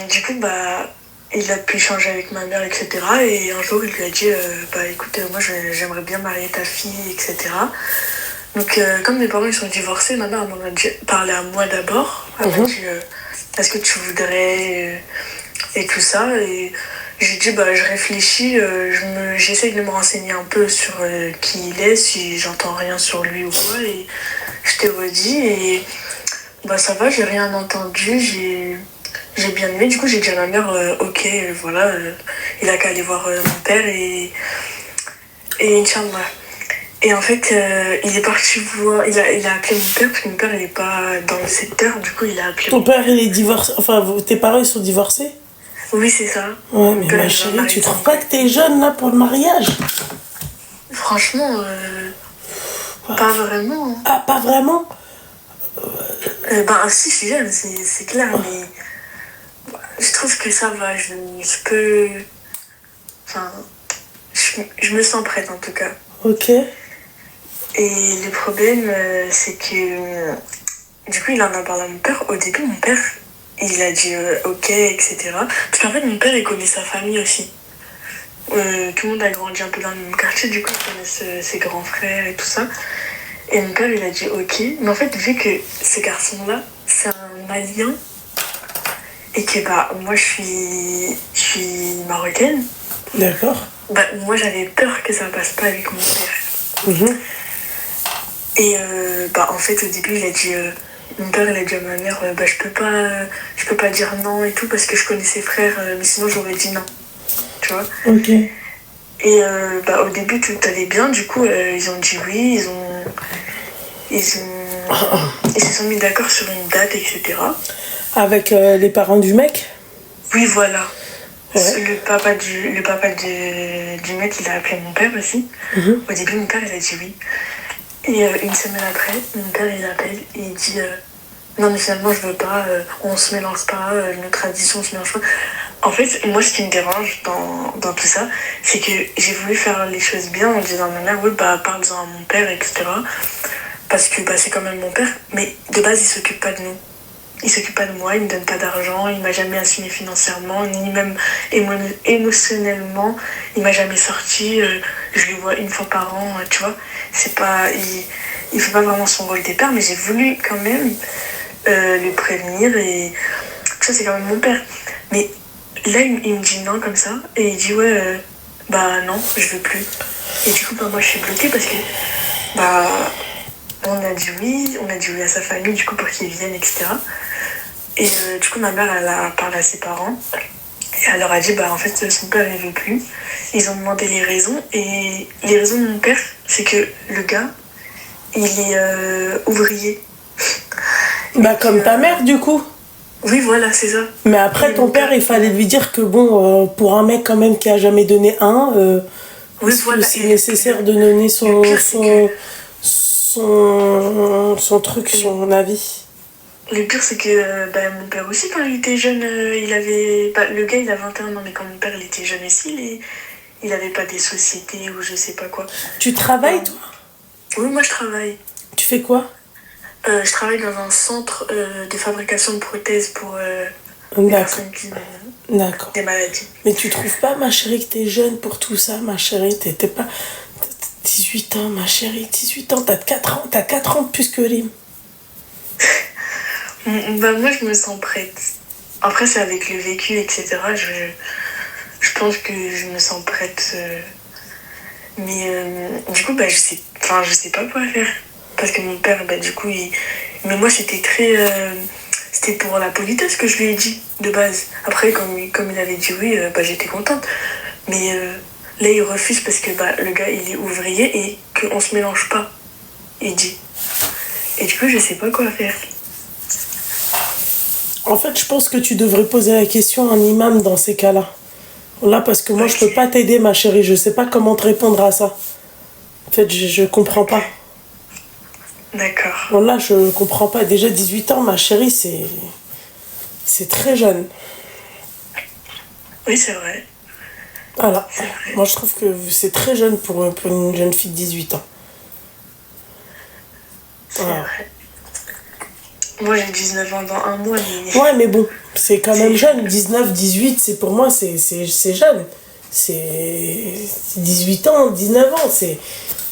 Speaker 6: du coup, bah, il a pu échanger avec ma mère, etc. Et un jour, il lui a dit, bah écoute, moi j'aimerais bien marier ta fille, etc. Donc, comme mes parents ils sont divorcés, ma mère m'en a parlé à moi d'abord. Elle m'a dit, est-ce que tu voudrais et tout ça. Et j'ai dit, bah je réfléchis, j'essaye de me renseigner un peu sur qui il est, si j'entends rien sur lui ou quoi. Et je t'ai redit, et bah ça va, j'ai rien entendu, j'ai bien aimé. Du coup, j'ai dit à ma mère, ok, voilà, il a qu'à aller voir mon père et Inch'Allah. Et en fait, il est parti voir, il a appelé mon père, parce que mon père, il est pas dans le secteur, du coup, il a appelé
Speaker 1: Ton père, il est divorcé, enfin, tes parents, ils sont divorcés?
Speaker 6: Oui, c'est ça.
Speaker 1: Ouais, mais ma chérie, tu trouves pas que t'es jeune, là, pour le mariage?
Speaker 6: Franchement, pas vraiment.
Speaker 1: Ah, pas vraiment?
Speaker 6: Ben, si, je suis jeune, c'est clair, mais je trouve que ça va, je peux... Enfin, je me sens prête, en tout cas.
Speaker 1: Ok.
Speaker 6: Et le problème, c'est que... Du coup, il en a parlé à mon père. Au début, mon père, il a dit ok, etc. Parce qu'en fait, mon père, il connaît sa famille aussi. Tout le monde a grandi un peu dans le même quartier, du coup, il connaît ses grands frères et tout ça. Et mon père, il a dit ok. Mais en fait, vu que ce garçon-là, c'est un Malien, et que bah, moi, je suis marocaine.
Speaker 1: D'accord.
Speaker 6: Bah, moi, j'avais peur que ça passe pas avec mon père. Et bah, en fait, au début, il a dit... mon père, il a dit à ma mère, bah, je peux pas dire non et tout, parce que je connais ses frères, mais sinon, j'aurais dit non. Tu vois?
Speaker 1: Ok.
Speaker 6: Et bah, au début, tout allait bien. Du coup, ils ont dit oui, ils se sont mis d'accord sur une date, etc.
Speaker 1: Avec les parents du mec?
Speaker 6: Oui, voilà.
Speaker 1: Ouais.
Speaker 6: Le papa du mec, il a appelé mon père aussi. Au début, mon père, il a dit oui. Et une semaine après, mon père, il appelle et il dit non, mais finalement, je veux pas, on se mélange pas, nos traditions, on se mélange pas. En fait, moi, ce qui me dérange dans tout ça, c'est que j'ai voulu faire les choses bien en disant à ma mère, oui, bah, parle-en à mon père, etc. Parce que bah, c'est quand même mon père, mais de base, il s'occupe pas de nous. Il s'occupe pas de moi, il me donne pas d'argent, il m'a jamais assigné financièrement, ni même émotionnellement, il m'a jamais sorti, je le vois une fois par an, tu vois. C'est pas, il fait pas vraiment son rôle des pères, mais j'ai voulu quand même le prévenir, et ça, c'est quand même mon père. Mais là, il me dit non comme ça, et il dit ouais,
Speaker 5: bah non, je veux plus. Et du coup, bah moi je suis bloquée parce que, bah, on a dit oui à sa famille, du coup, pour qu'ils viennent, etc. Et du coup, ma mère, elle a parlé à ses parents. Et elle leur a dit, bah en fait, son père, il veut plus. Ils ont demandé les raisons. Et les raisons de mon père, c'est que le gars, il est ouvrier.
Speaker 1: Bah, comme ta mère, du coup.
Speaker 5: Oui, voilà, c'est ça.
Speaker 1: Mais après,
Speaker 5: Et
Speaker 1: ton
Speaker 5: mon
Speaker 1: père, il fallait lui dire que bon, pour un mec quand même qui a jamais donné
Speaker 5: Oui,
Speaker 1: est-ce que
Speaker 5: voilà.
Speaker 1: c'est
Speaker 5: Et
Speaker 1: nécessaire de donner
Speaker 5: le pire, c'est que
Speaker 1: son truc, son avis?
Speaker 5: Le pire, c'est que bah, mon père aussi, quand il était jeune, il avait. Bah, le gars, il a 21 ans, mais quand mon père, il était jeune aussi, il avait pas des sociétés ou je sais pas quoi.
Speaker 1: Tu travailles, toi?
Speaker 5: Oui, moi, je travaille.
Speaker 1: Tu fais quoi?
Speaker 5: Je travaille dans un centre de fabrication de prothèses pour les
Speaker 1: D'accord.
Speaker 5: personnes qui ont
Speaker 1: D'accord.
Speaker 5: des maladies.
Speaker 1: Mais tu trouves pas, ma chérie, que t'es jeune pour tout ça, ma chérie? T'es pas... 18 ans, ma chérie, 18 ans, t'as 4 ans de plus que Rim.
Speaker 5: Bah, moi, je me sens prête. Après, c'est avec le vécu, etc. Je pense que je me sens prête. Mais du coup, bah, je sais pas quoi faire. Parce que mon père, bah, du coup, mais moi, c'était très... c'était pour la politesse que je lui ai dit, de base. Après, comme il avait dit oui, bah, j'étais contente. Mais là, il refuse parce que bah, le gars, il est ouvrier et qu'on se mélange pas, il dit. Et du coup, je sais pas quoi faire.
Speaker 1: En fait, je pense que tu devrais poser la question à un imam dans ces cas-là. Là, parce que moi, je peux pas t'aider, ma chérie. Je sais pas comment te répondre à ça. En fait, je comprends pas.
Speaker 5: D'accord.
Speaker 1: Bon, là, je comprends pas. Déjà, 18 ans, ma chérie, c'est très jeune.
Speaker 5: Oui, c'est vrai.
Speaker 1: Voilà. Moi, je trouve que c'est très jeune pour une jeune fille de 18 ans.
Speaker 5: C'est
Speaker 1: Voilà.
Speaker 5: vrai. Moi, j'ai 19 ans dans un mois, mais...
Speaker 1: Ouais, mais bon, c'est quand même jeune. 19, 18, c'est pour moi, c'est jeune. C'est 18 ans, 19 ans.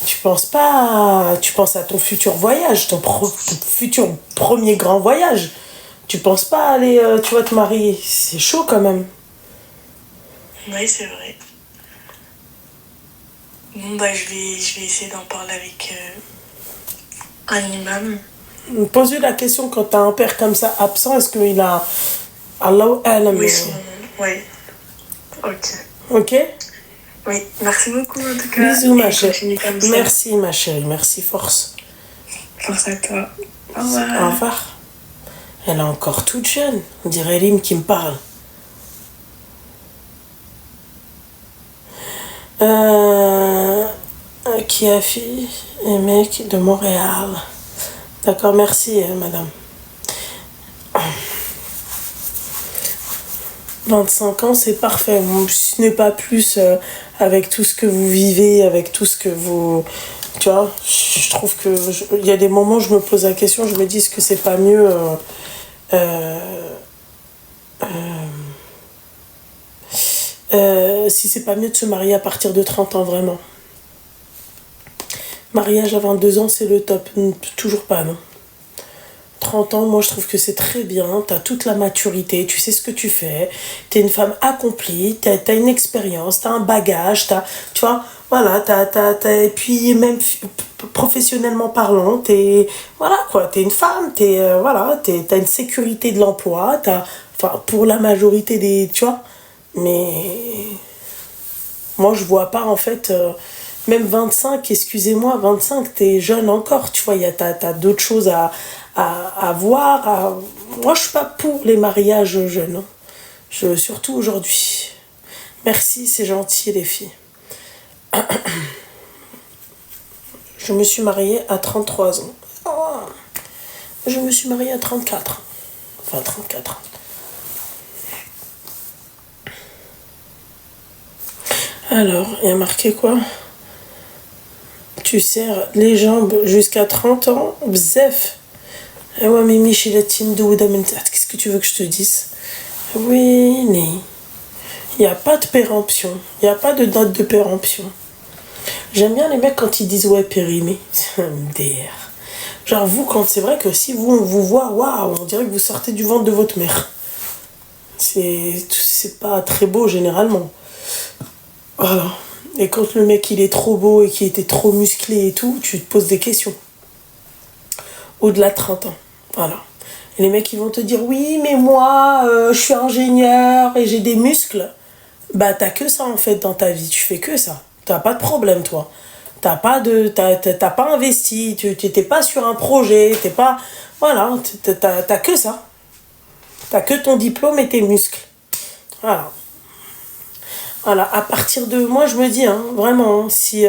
Speaker 1: Tu penses à ton futur voyage, ton futur premier grand voyage. Tu penses pas aller, tu vas te marier. C'est chaud quand même.
Speaker 5: Oui, c'est vrai. Bon, bah, je vais essayer d'en parler avec un imam.
Speaker 1: Pose-lui la question quand t'as un père comme ça absent, est-ce qu'il a... Allah alam.
Speaker 5: Oui, oui. Ok.
Speaker 1: Ok?
Speaker 5: Oui, merci beaucoup en tout cas.
Speaker 1: Bisous, ma
Speaker 5: Et
Speaker 1: chérie.
Speaker 5: continue comme ça.
Speaker 1: Merci, ma chérie. Merci, force.
Speaker 5: Force à toi. Au
Speaker 1: Au
Speaker 5: revoir.
Speaker 1: revoir. Elle est encore toute jeune. On dirait Rim qui me parle. Qui a fille et mec de Montréal. D'accord, merci, madame. 25 ans, c'est parfait. Ce n'est pas plus avec tout ce que vous vivez, avec tout ce que vous... Tu vois, je trouve que... Il y a des moments où je me pose la question, je me dis, est-ce que c'est pas mieux... si c'est pas mieux de se marier à partir de 30 ans, vraiment. Mariage à 22 ans, c'est le top. Toujours pas, non. 30 ans, moi je trouve que c'est très bien, t'as toute la maturité, tu sais ce que tu fais, t'es une femme accomplie, t'as une expérience, t'as un bagage, tu vois, voilà, et puis même professionnellement parlant, voilà quoi, t'es une femme, voilà, t'as une sécurité de l'emploi, enfin, pour la majorité des, tu vois, mais moi je vois pas en fait, même 25, excusez-moi, 25, t'es jeune encore, tu vois, t'as d'autres choses à voir. Moi, je suis pas pour les mariages jeunes. Surtout aujourd'hui. Merci, c'est gentil, les filles. Je me suis mariée à 33 ans. Oh, je me suis mariée à 34. Enfin, 34 ans. Alors, il y a marqué quoi? Tu serres les jambes jusqu'à 30 ans. Bzef. Ah ouais, mais qu'est-ce que tu veux que je te dise? Oui, il n'y a pas de péremption. Il n'y a pas de date de péremption. J'aime bien les mecs quand ils disent ouais, périmé. C'est un MDR. Genre vous, quand c'est vrai que si on vous voit, waouh, on dirait que vous sortez du ventre de votre mère. C'est pas très beau généralement. Voilà. Et quand le mec il est trop beau et qu'il était trop musclé et tout, tu te poses des questions. Au-delà de 30 ans. Voilà. Et les mecs ils vont te dire oui mais moi je suis ingénieur et j'ai des muscles. Bah t'as que ça en fait dans ta vie, tu fais que ça. T'as pas de problème toi. T'as pas investi, tu t'es pas sur un projet, t'es pas. Voilà, t'as que ça. T'as que ton diplôme et tes muscles. Voilà. Voilà, à partir de... Moi, je me dis, hein, vraiment, hein, si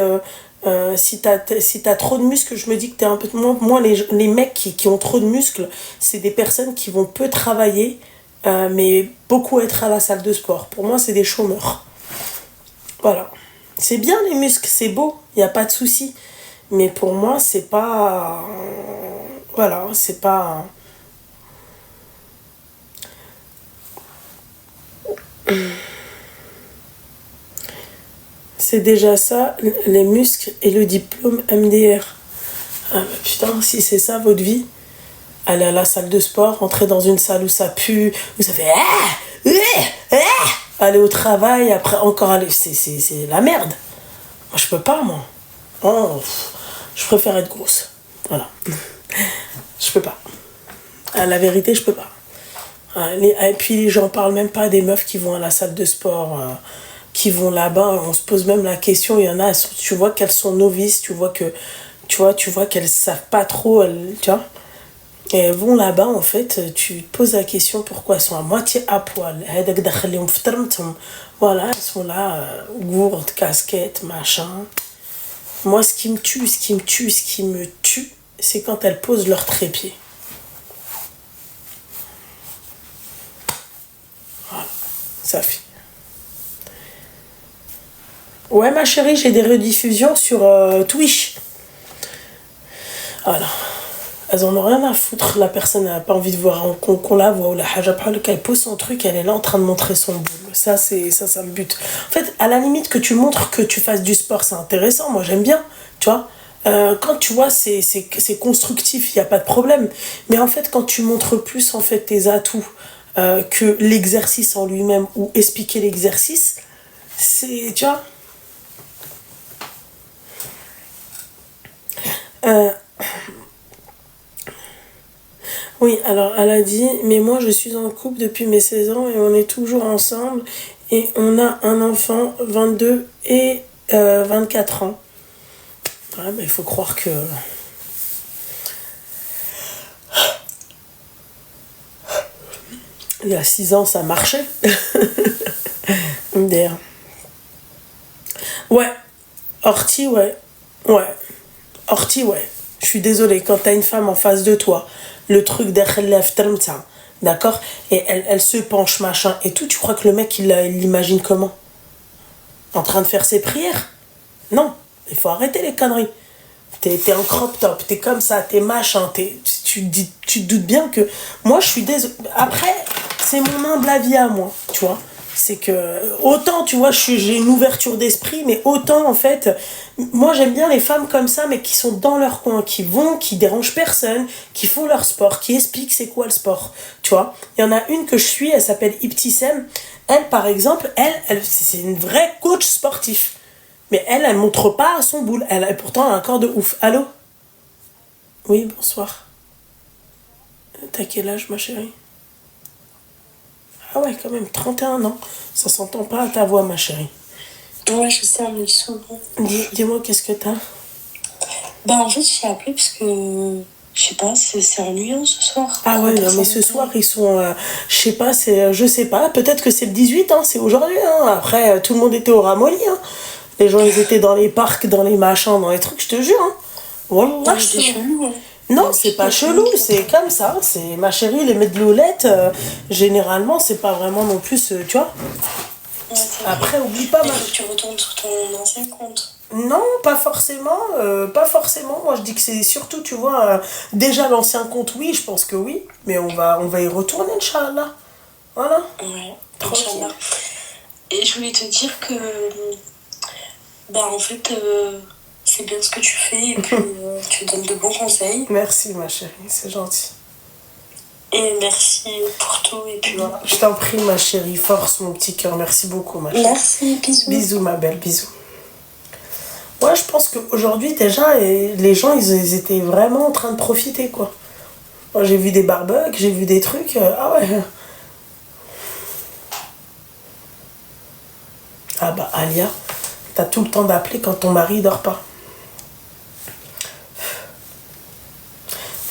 Speaker 1: t'as trop de muscles, je me dis que t'es un peu... Moi les mecs qui ont trop de muscles, c'est des personnes qui vont peu travailler, mais beaucoup être à la salle de sport. Pour moi, c'est des chômeurs. Voilà. C'est bien les muscles, c'est beau, il n'y a pas de souci. Mais pour moi, c'est pas... Voilà, c'est pas... C'est déjà ça, les muscles et le diplôme MDR. Ah bah putain, si c'est ça votre vie, aller à la salle de sport, entrer dans une salle où ça pue, où ça fait... aller au travail, après encore aller... C'est la merde. Moi, je peux pas, moi. Oh, je préfère être grosse. Voilà. Je peux pas. La vérité, je peux pas. Et puis, j'en parle même pas des meufs qui vont à la salle de sport... qui vont là-bas, on se pose même la question, il y en a, tu vois qu'elles sont novices, tu vois qu'elles savent pas trop, tu vois, et elles vont là-bas, en fait, tu te poses la question pourquoi elles sont à moitié à poil, voilà, elles sont là, gourdes, casquettes, machin. Moi, ce qui me tue, c'est quand elles posent leur trépied. Voilà, ça fait. Ouais, ma chérie, j'ai des rediffusions sur Twitch. Voilà. Elles en ont rien à foutre. La personne n'a pas envie de voir qu'on la voit. Ou la hajab, elle pose son truc, elle est là en train de montrer son boule. Ça me bute. En fait, à la limite que tu montres que tu fasses du sport, c'est intéressant. Moi, j'aime bien. Tu vois, quand tu vois, c'est constructif, il n'y a pas de problème. Mais en fait, quand tu montres plus en fait tes atouts que l'exercice en lui-même ou expliquer l'exercice, c'est, tu vois. Oui, alors elle a dit, mais moi je suis en couple depuis mes 16 ans et on est toujours ensemble et on a un enfant, 22 et 24 ans. Ouais, mais il faut croire que... Il y a 6 ans ça marchait. D'ailleurs. Ouais, Horty, ouais. Ouais. Horty, ouais. Je suis désolée, quand t'as une femme en face de toi, le truc d'Ekhlef, d'accord, et elle se penche, machin, et tout, tu crois que le mec, il l'imagine comment? En train de faire ses prières? Non, il faut arrêter les conneries. T'es en crop top, t'es comme ça, t'es machin, tu te doutes bien que... Moi, je suis désolée. Après, c'est mon humble avis à moi, tu vois. C'est que, autant, tu vois, j'ai une ouverture d'esprit, mais autant, en fait, moi, j'aime bien les femmes comme ça, mais qui sont dans leur coin, qui dérangent personne, qui font leur sport, qui expliquent c'est quoi le sport, tu vois. Il y en a une que je suis, elle s'appelle Ibtissem. Elle, par exemple, c'est une vraie coach sportif. Mais elle montre pas son boule. Elle a pourtant un corps de ouf. Allô? Oui, bonsoir. T'as quel âge, ma chérie? Ah ouais, quand même, 31 ans. Ça s'entend pas à ta voix, ma chérie.
Speaker 6: Ouais, je sais, on me dit souvent.
Speaker 1: Dis-moi, qu'est-ce que t'as?
Speaker 6: Bah, en fait, j'ai appelé parce que, je sais pas, c'est ennuyant ce soir.
Speaker 1: Ah ouais, non, mais ce soir, ils sont... je sais pas, peut-être que c'est le 18, hein, c'est aujourd'hui, hein. Après, tout le monde était au Ramolli, hein. Les gens, ils étaient dans les parcs, dans les machins, dans les trucs, je te jure, hein. Voilà,
Speaker 6: c'est chelou, hein.
Speaker 1: Non, c'est pas chelou, c'est comme ça. C'est ma chérie, les medloulettes, généralement, c'est pas vraiment non plus, tu vois.
Speaker 6: Ouais,
Speaker 1: après, oublie pas...
Speaker 6: Il faut que tu retournes sur ton ancien compte.
Speaker 1: Non, pas forcément, pas forcément. Moi, je dis que c'est surtout, tu vois, déjà l'ancien compte, oui, je pense que oui. Mais on va y retourner, Inch'Allah. Voilà.
Speaker 6: Ouais,
Speaker 1: tranquille.
Speaker 6: Inch'Allah. Et je voulais te dire que... Bah, en fait... c'est bien ce que tu fais et puis tu donnes de bons conseils.
Speaker 1: Merci ma chérie, c'est gentil.
Speaker 6: Et merci pour tout et puis voilà.
Speaker 1: Je t'en prie ma chérie, force mon petit cœur, merci beaucoup ma chérie.
Speaker 6: Merci, bisous.
Speaker 1: Bisous ma belle, bisous. Ouais, je pense qu'aujourd'hui, déjà, les gens, ils étaient vraiment en train de profiter, quoi. Moi, j'ai vu des barbecues, j'ai vu des trucs. Ah ouais. Ah bah, Alia, t'as tout le temps d'appeler quand ton mari dort pas.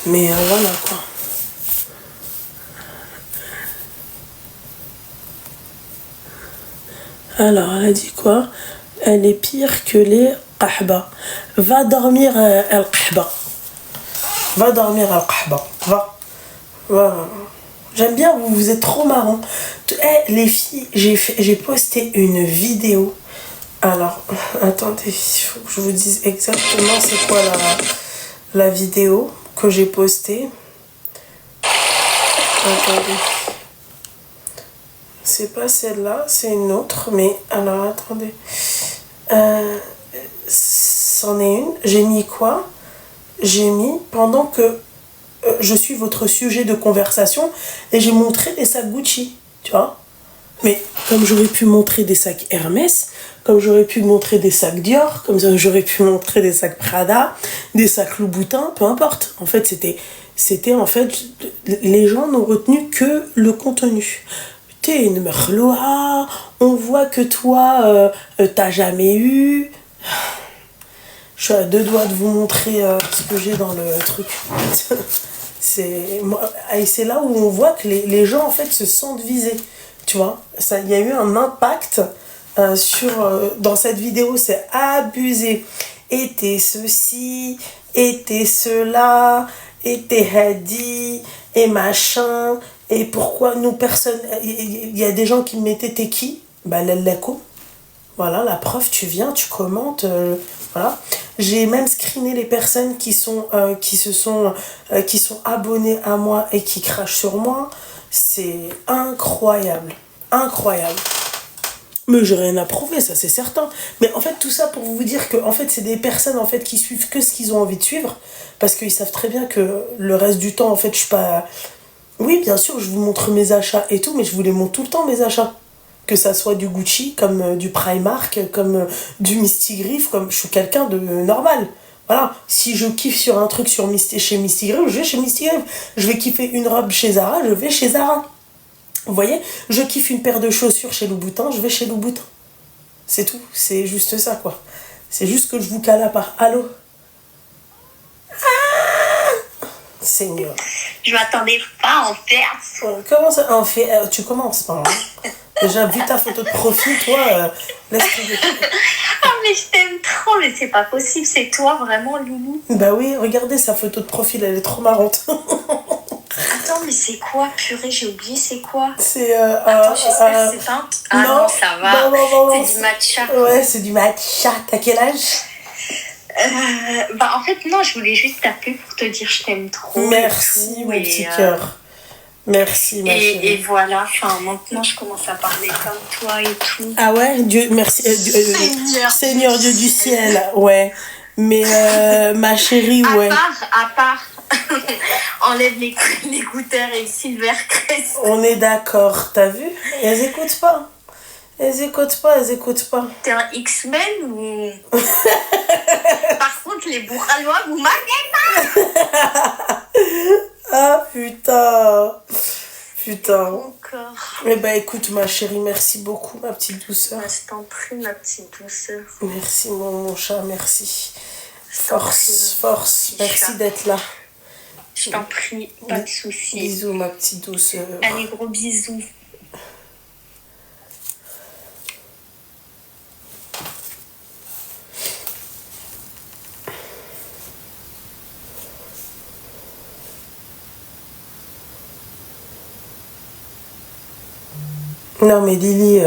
Speaker 1: Mais voilà, quoi. Alors, elle a dit quoi? Elle est pire que les qahba. Va dormir al-qahba. Va dormir al-qahba. Va. Va. J'aime bien, vous êtes trop marrants. Les filles, j'ai posté une vidéo. Alors, attendez, il faut que je vous dise exactement c'est quoi la vidéo que j'ai postée. Attendez. C'est pas celle-là, c'est une autre. Mais alors, attendez. C'en est une. J'ai mis quoi? J'ai mis pendant que je suis votre sujet de conversation et j'ai montré des sacs Gucci, tu vois. Mais comme j'aurais pu montrer des sacs Hermès, comme j'aurais pu montrer des sacs Dior, comme j'aurais pu montrer des sacs Prada, des sacs Louboutin, peu importe. En fait, c'était en fait, les gens n'ont retenu que le contenu. T'es une merloa, on voit que toi, t'as jamais eu. Je suis à deux doigts de vous montrer ce que j'ai dans le truc. Et c'est là où on voit que les gens en fait se sentent visés. Tu vois, il y a eu un impact dans cette vidéo, c'est abusé. Et t'es ceci, et t'es cela, et t'es hadi, et machin. Et pourquoi nous personne. Il y a des gens qui me mettaient t'es qui? Bah, l'allako. Voilà, la preuve, tu viens, tu commentes. Voilà. J'ai même screené les personnes qui sont abonnées à moi et qui crachent sur moi. C'est incroyable. Incroyable. Mais j'ai rien à prouver, ça c'est certain. Mais en fait, tout ça pour vous dire que en fait, c'est des personnes en fait, qui suivent que ce qu'ils ont envie de suivre. Parce qu'ils savent très bien que le reste du temps, en fait, je suis pas... Oui, bien sûr, je vous montre mes achats et tout, mais je vous les montre tout le temps, mes achats. Que ça soit du Gucci, comme du Primark, comme du Misty Griff, comme je suis quelqu'un de normal. Voilà, si je kiffe sur un truc chez Misty Griff, je vais chez Misty Griff. Je vais kiffer une robe chez Zara, je vais chez Zara. Vous voyez, je kiffe une paire de chaussures chez Louboutin, je vais chez Louboutin. C'est tout, c'est juste ça, quoi. C'est juste que je vous cale à part. Allô? Seigneur.
Speaker 6: Je m'attendais pas à en faire.
Speaker 1: Comment ça en fait? Tu commences par là. Déjà, vu ta photo de profil, toi, laisse tomber.
Speaker 6: Ah, mais je t'aime trop, mais c'est pas possible, c'est toi vraiment, Loulou.
Speaker 1: Bah oui, regardez sa photo de profil, elle est trop marrante.
Speaker 6: Attends, mais c'est quoi? Purée, j'ai oublié, c'est quoi?
Speaker 1: C'est.
Speaker 6: Attends, j'espère que c'est pas. Ah non, ça va.
Speaker 1: Non,
Speaker 6: c'est du matcha.
Speaker 1: Ouais, c'est du matcha. T'as quel âge?
Speaker 6: Bah, en fait, non, je voulais juste t'appeler pour te dire je t'aime trop.
Speaker 1: Merci, mon petit cœur. Merci, ma chérie.
Speaker 6: Et voilà, enfin, maintenant je commence à parler comme toi et tout.
Speaker 1: Ah ouais, Dieu, merci. Seigneur Dieu du ciel, ouais. Mais ma chérie, ouais.
Speaker 6: À part, enlève l'écouteur et Silver Crest.
Speaker 1: On est d'accord, t'as vu? Elles écoutent pas. Elles écoutent pas.
Speaker 6: T'es un X-Men ou... Par contre, les bourralois, vous m'avez pas.
Speaker 1: Ah, putain.
Speaker 6: Encore.
Speaker 1: Eh ben, écoute, ma chérie, merci beaucoup, ma petite douceur.
Speaker 6: Je t'en prie, ma petite douceur.
Speaker 1: Merci, mon chat, merci. Force. Merci d'être là.
Speaker 6: Je t'en prie, pas de soucis.
Speaker 1: Bisous, ma petite douceur.
Speaker 6: Allez, gros bisous.
Speaker 1: Non mais Lily,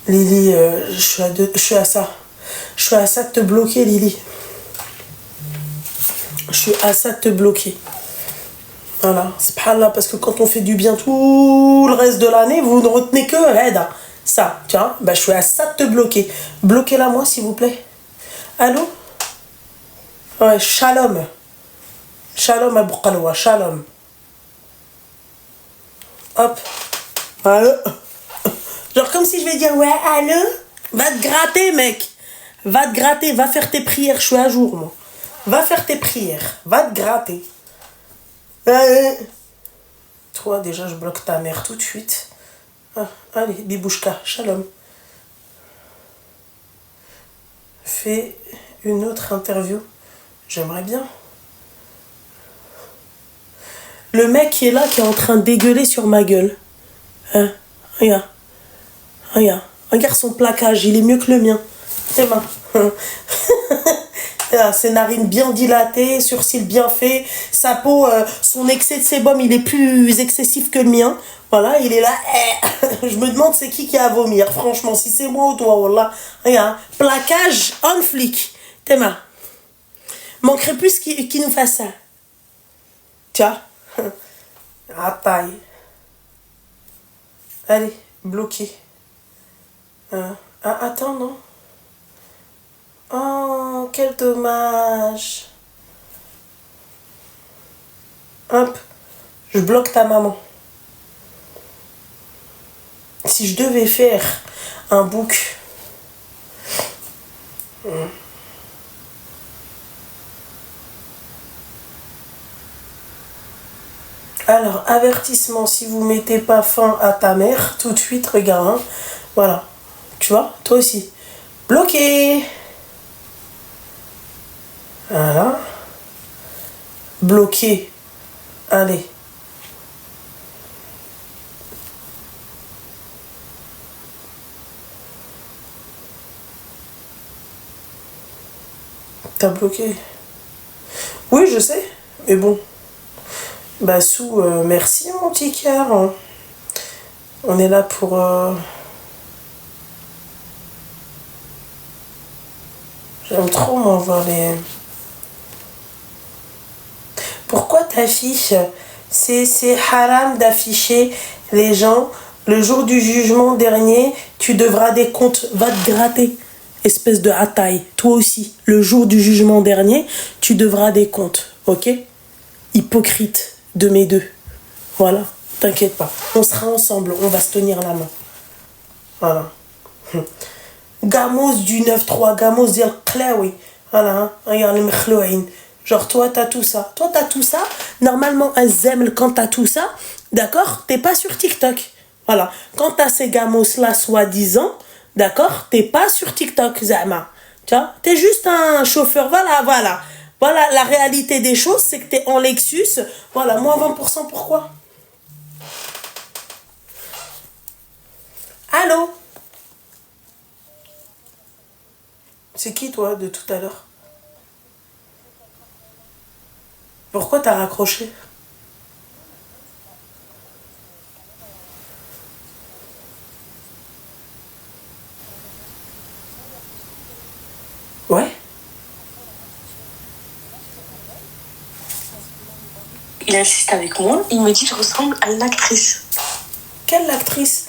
Speaker 1: je suis à ça. Je suis à ça de te bloquer, Lily. Je suis à ça de te bloquer. Voilà, c'est pas là parce que quand on fait du bien tout le reste de l'année, vous ne retenez que Reda. Ça, tiens, bah je suis à ça de te bloquer. Bloquez-la moi s'il vous plaît. Allô? Ouais, shalom. Shalom Abou Qalwa, shalom. Hop. Allô? Genre comme si je vais dire ouais, allô? Va te gratter, mec. Va te gratter, va faire tes prières, je suis à jour, moi. Va faire tes prières, va te gratter. Toi, déjà, je bloque ta mère tout de suite. Ah, allez, Bibouchka, shalom. Fais une autre interview. J'aimerais bien. Le mec qui est là, qui est en train de dégueuler sur ma gueule. Hein, regarde. Regarde. Regarde son plaquage, il est mieux que le mien. Tes mains. Ses narines bien dilatées, sourcils bien faits, sa peau, son excès de sébum, il est plus excessif que le mien. Voilà, il est là. Je me demande c'est qui a à vomir. Franchement, si c'est moi ou toi, wallah. Regarde, plaquage on flic. Tes mains. Manquerait plus qu'il nous fasse ça. Tiens. À taille. Allez, bloqué. Attends, non. Oh, quel dommage. Hop, je bloque ta maman. Si je devais faire un book... Alors, avertissement, si vous mettez pas fin à ta mère, tout de suite, regarde, hein. Voilà. Tu vois, toi aussi. Bloqué. Voilà. Bloqué. Allez. T'as bloqué. Oui, je sais. Mais bon. Bah, merci, mon petit cœur. On est là pour... J'aime trop, moi, voir les... Pourquoi t'affiches? C'est haram d'afficher les gens. Le jour du jugement dernier, tu devras des comptes. Va te gratter, espèce de hataï. Toi aussi, le jour du jugement dernier, tu devras des comptes. Ok? Hypocrite de mes deux. Voilà, t'inquiète pas. On sera ensemble, on va se tenir la main. Voilà. Gamos du 9-3, Gamos del Klaoui. Voilà, hein. Regarde les Mkhlouin. Genre, toi, t'as tout ça. Toi, t'as tout ça. Normalement, un zemel, quand t'as tout ça, d'accord, t'es pas sur TikTok. Voilà. Quand t'as ces gamos-là, soi-disant, d'accord, t'es pas sur TikTok, Zama. Tu vois, t'es juste un chauffeur. Voilà, voilà. Voilà, la réalité des choses, c'est que t'es en Lexus. Voilà, moins 20%, pourquoi? Allô? C'est qui, toi, de tout à l'heure? Pourquoi t'as raccroché? Ouais?
Speaker 6: Il insiste avec moi, il me dit que je ressemble à l'actrice.
Speaker 1: Quelle actrice?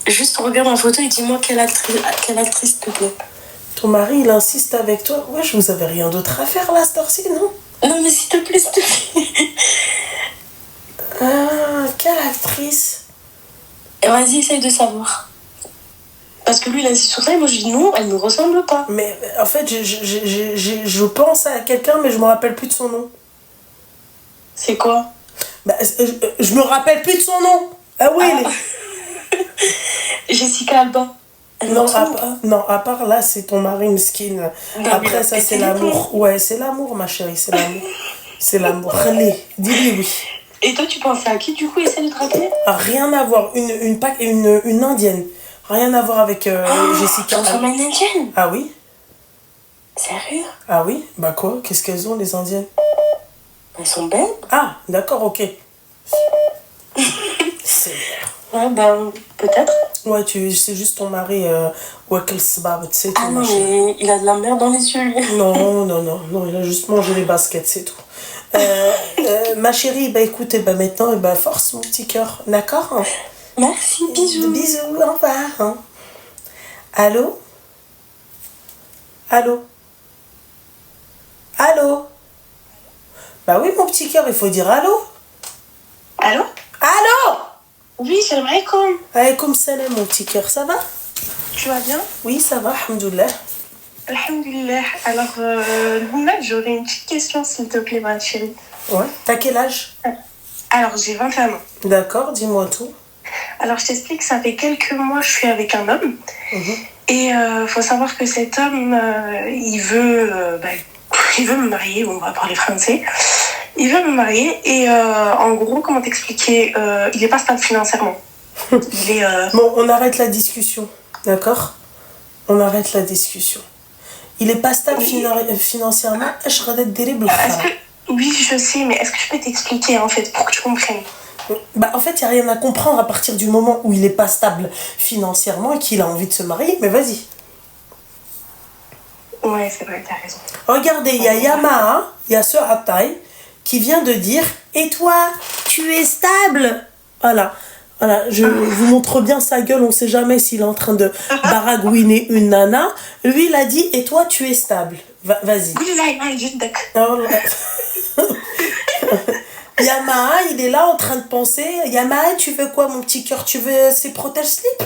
Speaker 6: Juste regarde ma photo et dis-moi quelle actrice te plaît.
Speaker 1: Ton mari, il insiste avec toi? Ouais, je vous avais rien d'autre à faire là, cette heure-ci, non?
Speaker 6: Non, mais s'il te plaît, s'il te plaît.
Speaker 1: Ah, quelle actrice?
Speaker 6: Vas-y, essaye de savoir. Parce que lui, il insiste sur ça et moi, je dis non, elle ne ressemble pas.
Speaker 1: Mais en fait, je pense à quelqu'un, mais je me rappelle plus de son nom.
Speaker 6: C'est quoi?
Speaker 1: Bah, je me rappelle plus de son nom. Ah oui,
Speaker 6: Jessica Alba.
Speaker 1: Non, à part là, c'est ton mari mesquine. Après, ça, c'est l'amour. Ouais, c'est l'amour, ma chérie, c'est l'amour. C'est l'amour. Allez, dis-lui oui.
Speaker 6: Et toi, tu pensais à qui, du coup, essaie de te rappeler?
Speaker 1: Rien à voir. Une indienne. Rien à voir avec Jessica.
Speaker 6: Tu ressembles à une indienne?
Speaker 1: Ah oui?
Speaker 6: Sérieux?
Speaker 1: Ah oui? Bah quoi? Qu'est-ce qu'elles ont, les indiennes?
Speaker 6: Elles sont belles?
Speaker 1: Ah, d'accord, ok. C'est...
Speaker 6: Ouais, ben, peut-être.
Speaker 1: Ouais, c'est juste ton mari, Wakil Sbab, tu sais.
Speaker 6: Ah non, mais il a de la merde dans les yeux, lui.
Speaker 1: Non, il a juste mangé les baskets, c'est tout. Ma chérie, bah écoute, maintenant, force mon petit cœur, d'accord?
Speaker 6: Merci, bisous.
Speaker 1: Bisous, au revoir. Hein. Allô? Allô? Allô? Bah oui, mon petit cœur, il faut dire allô?
Speaker 6: Allô?
Speaker 1: Allô?
Speaker 6: Oui, salam alaikum.
Speaker 1: Alaykoum salam, mon petit cœur, ça va?
Speaker 6: Tu vas bien?
Speaker 1: Oui, ça va, alhamdoulilah.
Speaker 5: Alhamdulillah. Alors, Luna, j'aurais une petite question, s'il te plaît, ma chérie.
Speaker 1: Ouais. T'as quel âge?
Speaker 5: Alors, j'ai 21 ans.
Speaker 1: D'accord, dis-moi tout.
Speaker 5: Alors, je t'explique, ça fait quelques mois, je suis avec un homme. Et faut savoir que cet homme, il veut me marier, on va parler français. Il veut me marier et en gros, comment t'expliquer, il est pas stable financièrement. Il est...
Speaker 1: Bon, on arrête la discussion, d'accord? On arrête la discussion. Il est pas stable financièrement.
Speaker 5: Oui, je sais, mais est-ce que je peux t'expliquer, en fait, pour que tu comprennes?
Speaker 1: Bah, en fait, il n'y a rien à comprendre à partir du moment où il n'est pas stable financièrement et qu'il a envie de se marier. Mais vas-y.
Speaker 5: Ouais, c'est vrai, t'as raison.
Speaker 1: Regardez, il y a Yamaha, il y a ce Hatay qui vient de dire « Et toi, tu es stable ?» Voilà. Voilà, je vous montre bien sa gueule, on sait jamais s'il est en train de baragouiner une nana. Lui, il a dit « Et toi, tu es stable ?» Vas-y. Yamaha, il est là en train de penser « Yamaha, tu veux quoi, mon petit cœur? Tu veux ces protège-slip?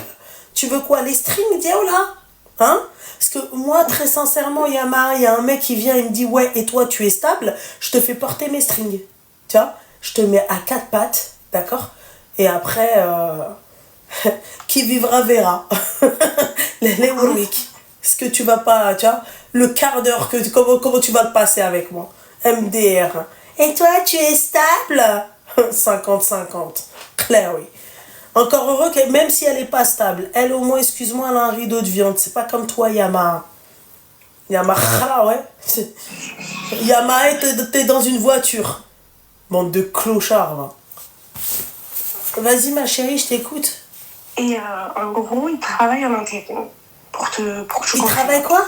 Speaker 1: Tu veux quoi, les strings? Dis oh là, hein? Parce que moi, très sincèrement, Yamaha, il y a un mec qui vient et me dit « Ouais, et toi, tu es stable? Je te fais porter mes strings. Tu vois? Je te mets à 4 pattes, d'accord? Et après, qui vivra verra. Les Warwick. Est-ce que tu vas pas, tu vois, le quart d'heure, comment tu vas le passer avec moi? MDR. Et toi, tu es stable? 50-50. Claire, oui. Encore heureux que même si elle n'est pas stable, elle au moins, excuse-moi, elle a un rideau de viande. C'est pas comme toi, Yamaha. Yamaha, ouais. Yamaha, t'es dans une voiture. Bande de clochards, là. Vas-y, ma chérie, je t'écoute.
Speaker 5: Et en gros, il travaille en intérim. Pour que tu
Speaker 1: Il
Speaker 5: comprennes.
Speaker 1: travaille quoi?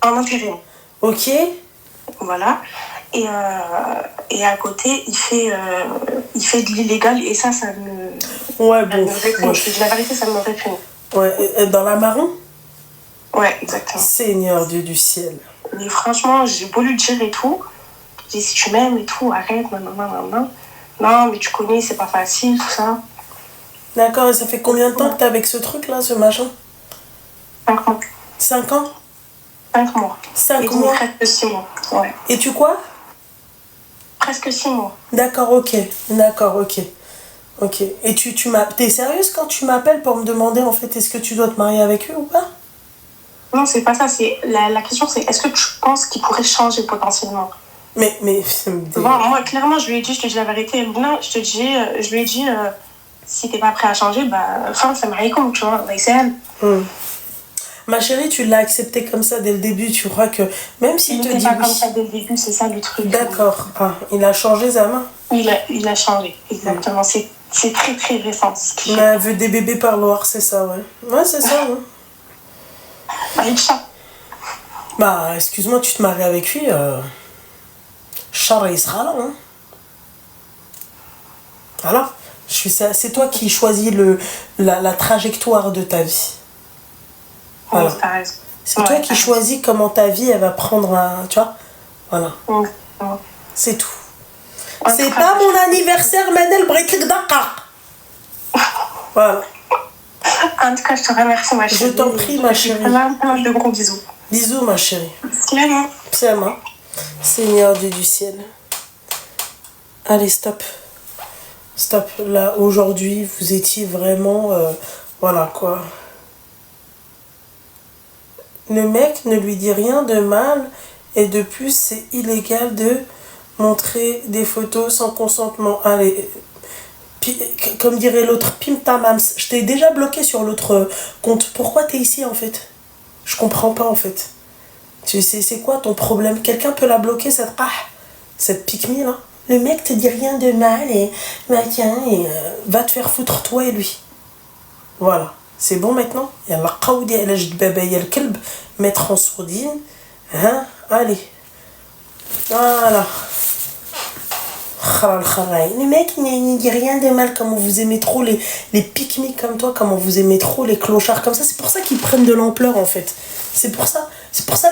Speaker 5: En intérim.
Speaker 1: Ok.
Speaker 5: Voilà. Et à côté, il fait de l'illégal. Et ça me...
Speaker 1: Ouais, bon.
Speaker 5: Ouais. Je te dis la vérité, ça me réprime.
Speaker 1: Ouais, dans la marron?
Speaker 5: Ouais, exactement.
Speaker 1: Seigneur Dieu du ciel.
Speaker 5: Mais franchement, j'ai beau lui dire et tout. Je dis, si tu m'aimes et tout, arrête, non. Non, mais tu connais, c'est pas facile, tout ça.
Speaker 1: D'accord, et ça fait combien de temps que t'es avec ce truc-là, ce machin?
Speaker 5: 5 mois.
Speaker 1: 5 ans?
Speaker 5: 5 mois.
Speaker 1: 5 mois?
Speaker 5: Presque 6 mois, ouais.
Speaker 1: Et tu quoi?
Speaker 5: Presque 6 mois.
Speaker 1: D'accord, ok. Ok. Et t'es sérieuse quand tu m'appelles pour me demander, en fait, est-ce que tu dois te marier avec lui ou pas?
Speaker 5: Non, c'est pas ça. La question, c'est est-ce que tu penses qu'il pourrait changer potentiellement?
Speaker 1: Mais...
Speaker 5: Bon, moi, clairement, je te dis la vérité, Luna, je lui ai dit, si t'es pas prêt à changer, ça m'arrive comme, tu vois,
Speaker 1: Ma chérie, tu l'as accepté comme ça dès le début, tu crois que même s'il te dit
Speaker 5: pas
Speaker 1: oui...
Speaker 5: comme ça dès le début, c'est ça le truc.
Speaker 1: D'accord. Ah, il a changé sa main?
Speaker 5: Il a changé, exactement. C'est très, très récent.
Speaker 1: Il a vu des bébés parloirs, c'est ça, ouais. Ouais, c'est ça, ouais.
Speaker 5: Il chat.
Speaker 1: Bah, excuse-moi, tu te maries avec lui, Charles, il sera là, hein. Alors, c'est toi qui choisis la trajectoire de ta vie. Voilà.
Speaker 5: Oui, t'as raison.
Speaker 1: C'est toi qui choisis comment ta vie, elle va prendre un... Tu vois? Voilà. C'est tout. C'est pas mon anniversaire, Manel Bretik Dakar. Voilà.
Speaker 5: En tout cas, je te remercie, ma chérie.
Speaker 1: Je t'en prie, ma chérie.
Speaker 5: Plein de gros bisous.
Speaker 1: Bisous, ma chérie.
Speaker 5: Salam.
Speaker 1: Salam. Seigneur Dieu du ciel. Allez, stop. Stop. Là, aujourd'hui, vous étiez vraiment... voilà, quoi. Le mec ne lui dit rien de mal. Et de plus, c'est illégal de montrer des photos sans consentement. Allez... Comme dirait l'autre, pim tamams. Je t'ai déjà bloqué sur l'autre compte. Pourquoi t'es ici, en fait? Je comprends pas, en fait. Tu sais, c'est quoi ton problème? Quelqu'un peut la bloquer, cette pique-me, là? Le mec te dit rien de mal et... Bah tiens, et va te faire foutre, toi et lui. Voilà. C'est bon, maintenant? Yallah, qawdi ala jd baba yal kelb. Mettre en sourdine. Hein? Allez. Voilà. Les mecs ne dit rien de mal, comment vous aimez trop les pique-me comme toi, comment vous aimez trop les clochards comme ça. C'est pour ça qu'ils prennent de l'ampleur, en fait. C'est pour ça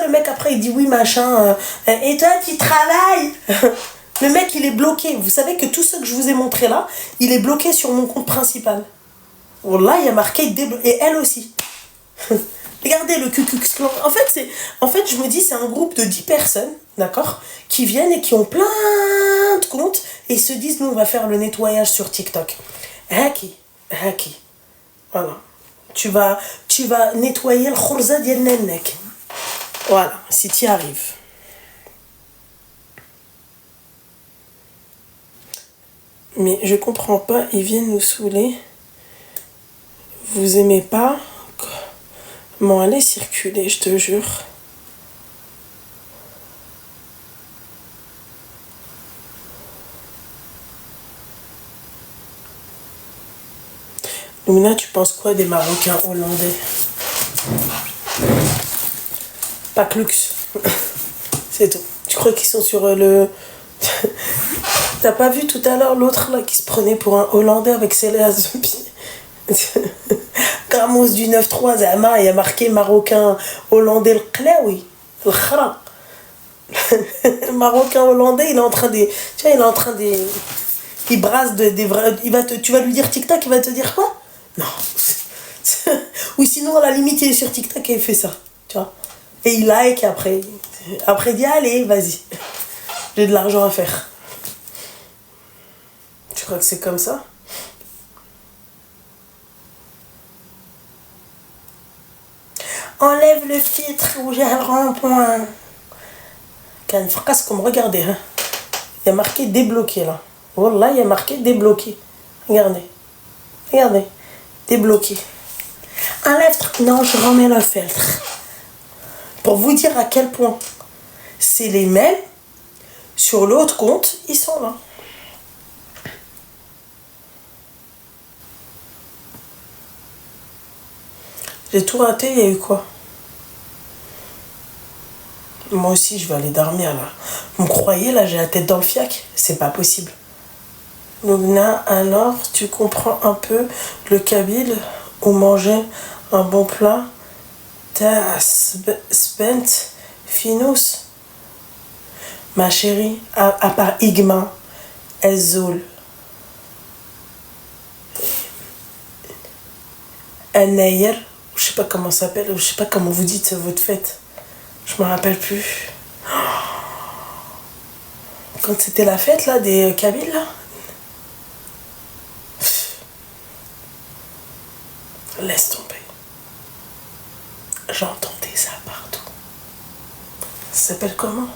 Speaker 1: le mec après il dit oui machin, et toi tu travailles. Le mec il est bloqué. Vous savez que tout ce que je vous ai montré là, il est bloqué sur mon compte principal. Wallah, il y a marqué débloqué, et elle aussi. Regardez le Ku Klux Klan. En fait, je me dis, c'est un groupe de 10 personnes, d'accord, qui viennent et qui ont plein de comptes et ils se disent, nous, on va faire le nettoyage sur TikTok. Haki. Voilà. Tu vas nettoyer le khurza diyal nennek. Voilà, si tu y arrives. Mais je comprends pas, ils viennent nous saouler. Vous aimez pas? Comment aller circuler, je te jure. Lumina, tu penses quoi des Marocains hollandais? Pas Klux. C'est tout. Tu crois qu'ils sont sur le... T'as pas vu tout à l'heure l'autre là qui se prenait pour un Hollandais avec ses lèvres zombies? Ramos du 9-3, Zama, il y a marqué Marocain Hollandais le Klaoui, le Khra. Marocain Hollandais, il est en train de... Tu vois, il est en train de... Il brasse des vrais... Tu vas lui dire TikTok, il va te dire quoi? Non. Ou sinon, à la limite, il est sur TikTok et il fait ça. Tu vois. Et il like après. Après, il dit, allez, vas-y. J'ai de l'argent à faire. Tu crois que c'est comme ça? Enlève le filtre où j'ai un rond-point. Quand fracasse comme regardez. Hein. Il y a marqué débloqué là. Voilà, il y a marqué débloqué. Regardez. Débloqué. Enlève. Non, je remets le filtre. Pour vous dire à quel point c'est les mêmes. Sur l'autre compte, ils sont là. J'ai tout raté, il y a eu quoi? Moi aussi, je vais aller dormir là. Vous me croyez, là, j'ai la tête dans le fiac? C'est pas possible. Lugna, alors, tu comprends un peu le kabyle ou manger un bon plat? T'as spent finus? Ma chérie, à part Igma, Elzoul, Nayer, je sais pas comment ça s'appelle, je sais pas comment vous dites votre fête. Je me rappelle plus. Quand c'était la fête là des Kabyles là. Laisse tomber. J'entendais ça partout. Ça s'appelle comment?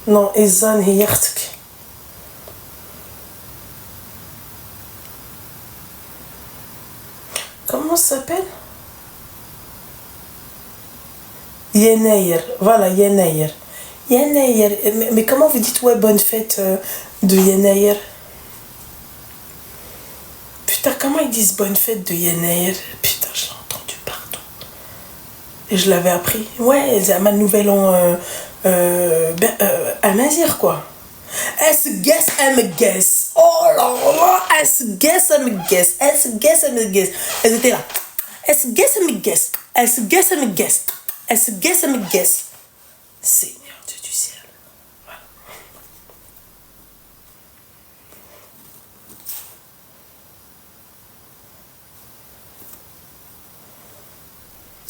Speaker 1: Non, Ezan Hiyartk. Comment ça s'appelle? Yenayer. Voilà, Yenayer. Yenayer. Mais comment vous dites, ouais, bonne fête de Yenayer? Putain, comment ils disent bonne fête de Yenayer? Putain, je l'ai entendu partout. Et je l'avais appris. Ouais, c'est ma nouvelle an Amazir, quoi. Es guess and guess. Oh là là, es guess and guess. Es guess and guess. Elles étaient là. Es guess and guess. Es guess and guess. Es guess and guess. Seigneur Dieu du ciel. Voilà.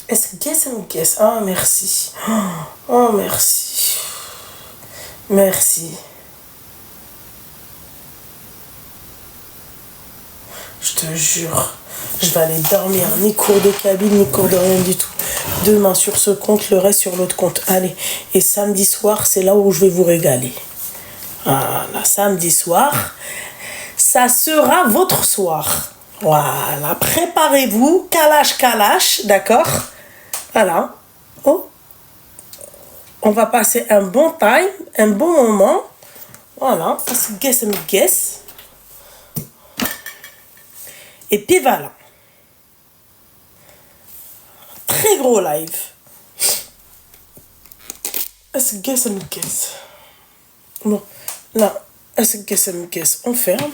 Speaker 1: Es guess and guess. Ah, merci. Oh, merci. Merci. Je te jure, je vais aller dormir, ni cours de cabine, ni cours de rien du tout. Demain sur ce compte, le reste sur l'autre compte. Allez, et samedi soir, c'est là où je vais vous régaler. Voilà, samedi soir, ça sera votre soir. Voilà, préparez-vous, kalash, d'accord? Voilà. Oh. On va passer un bon time, un bon moment. Voilà, guess. Et puis voilà. Très gros live. Guess. Bon, là, guess. On ferme.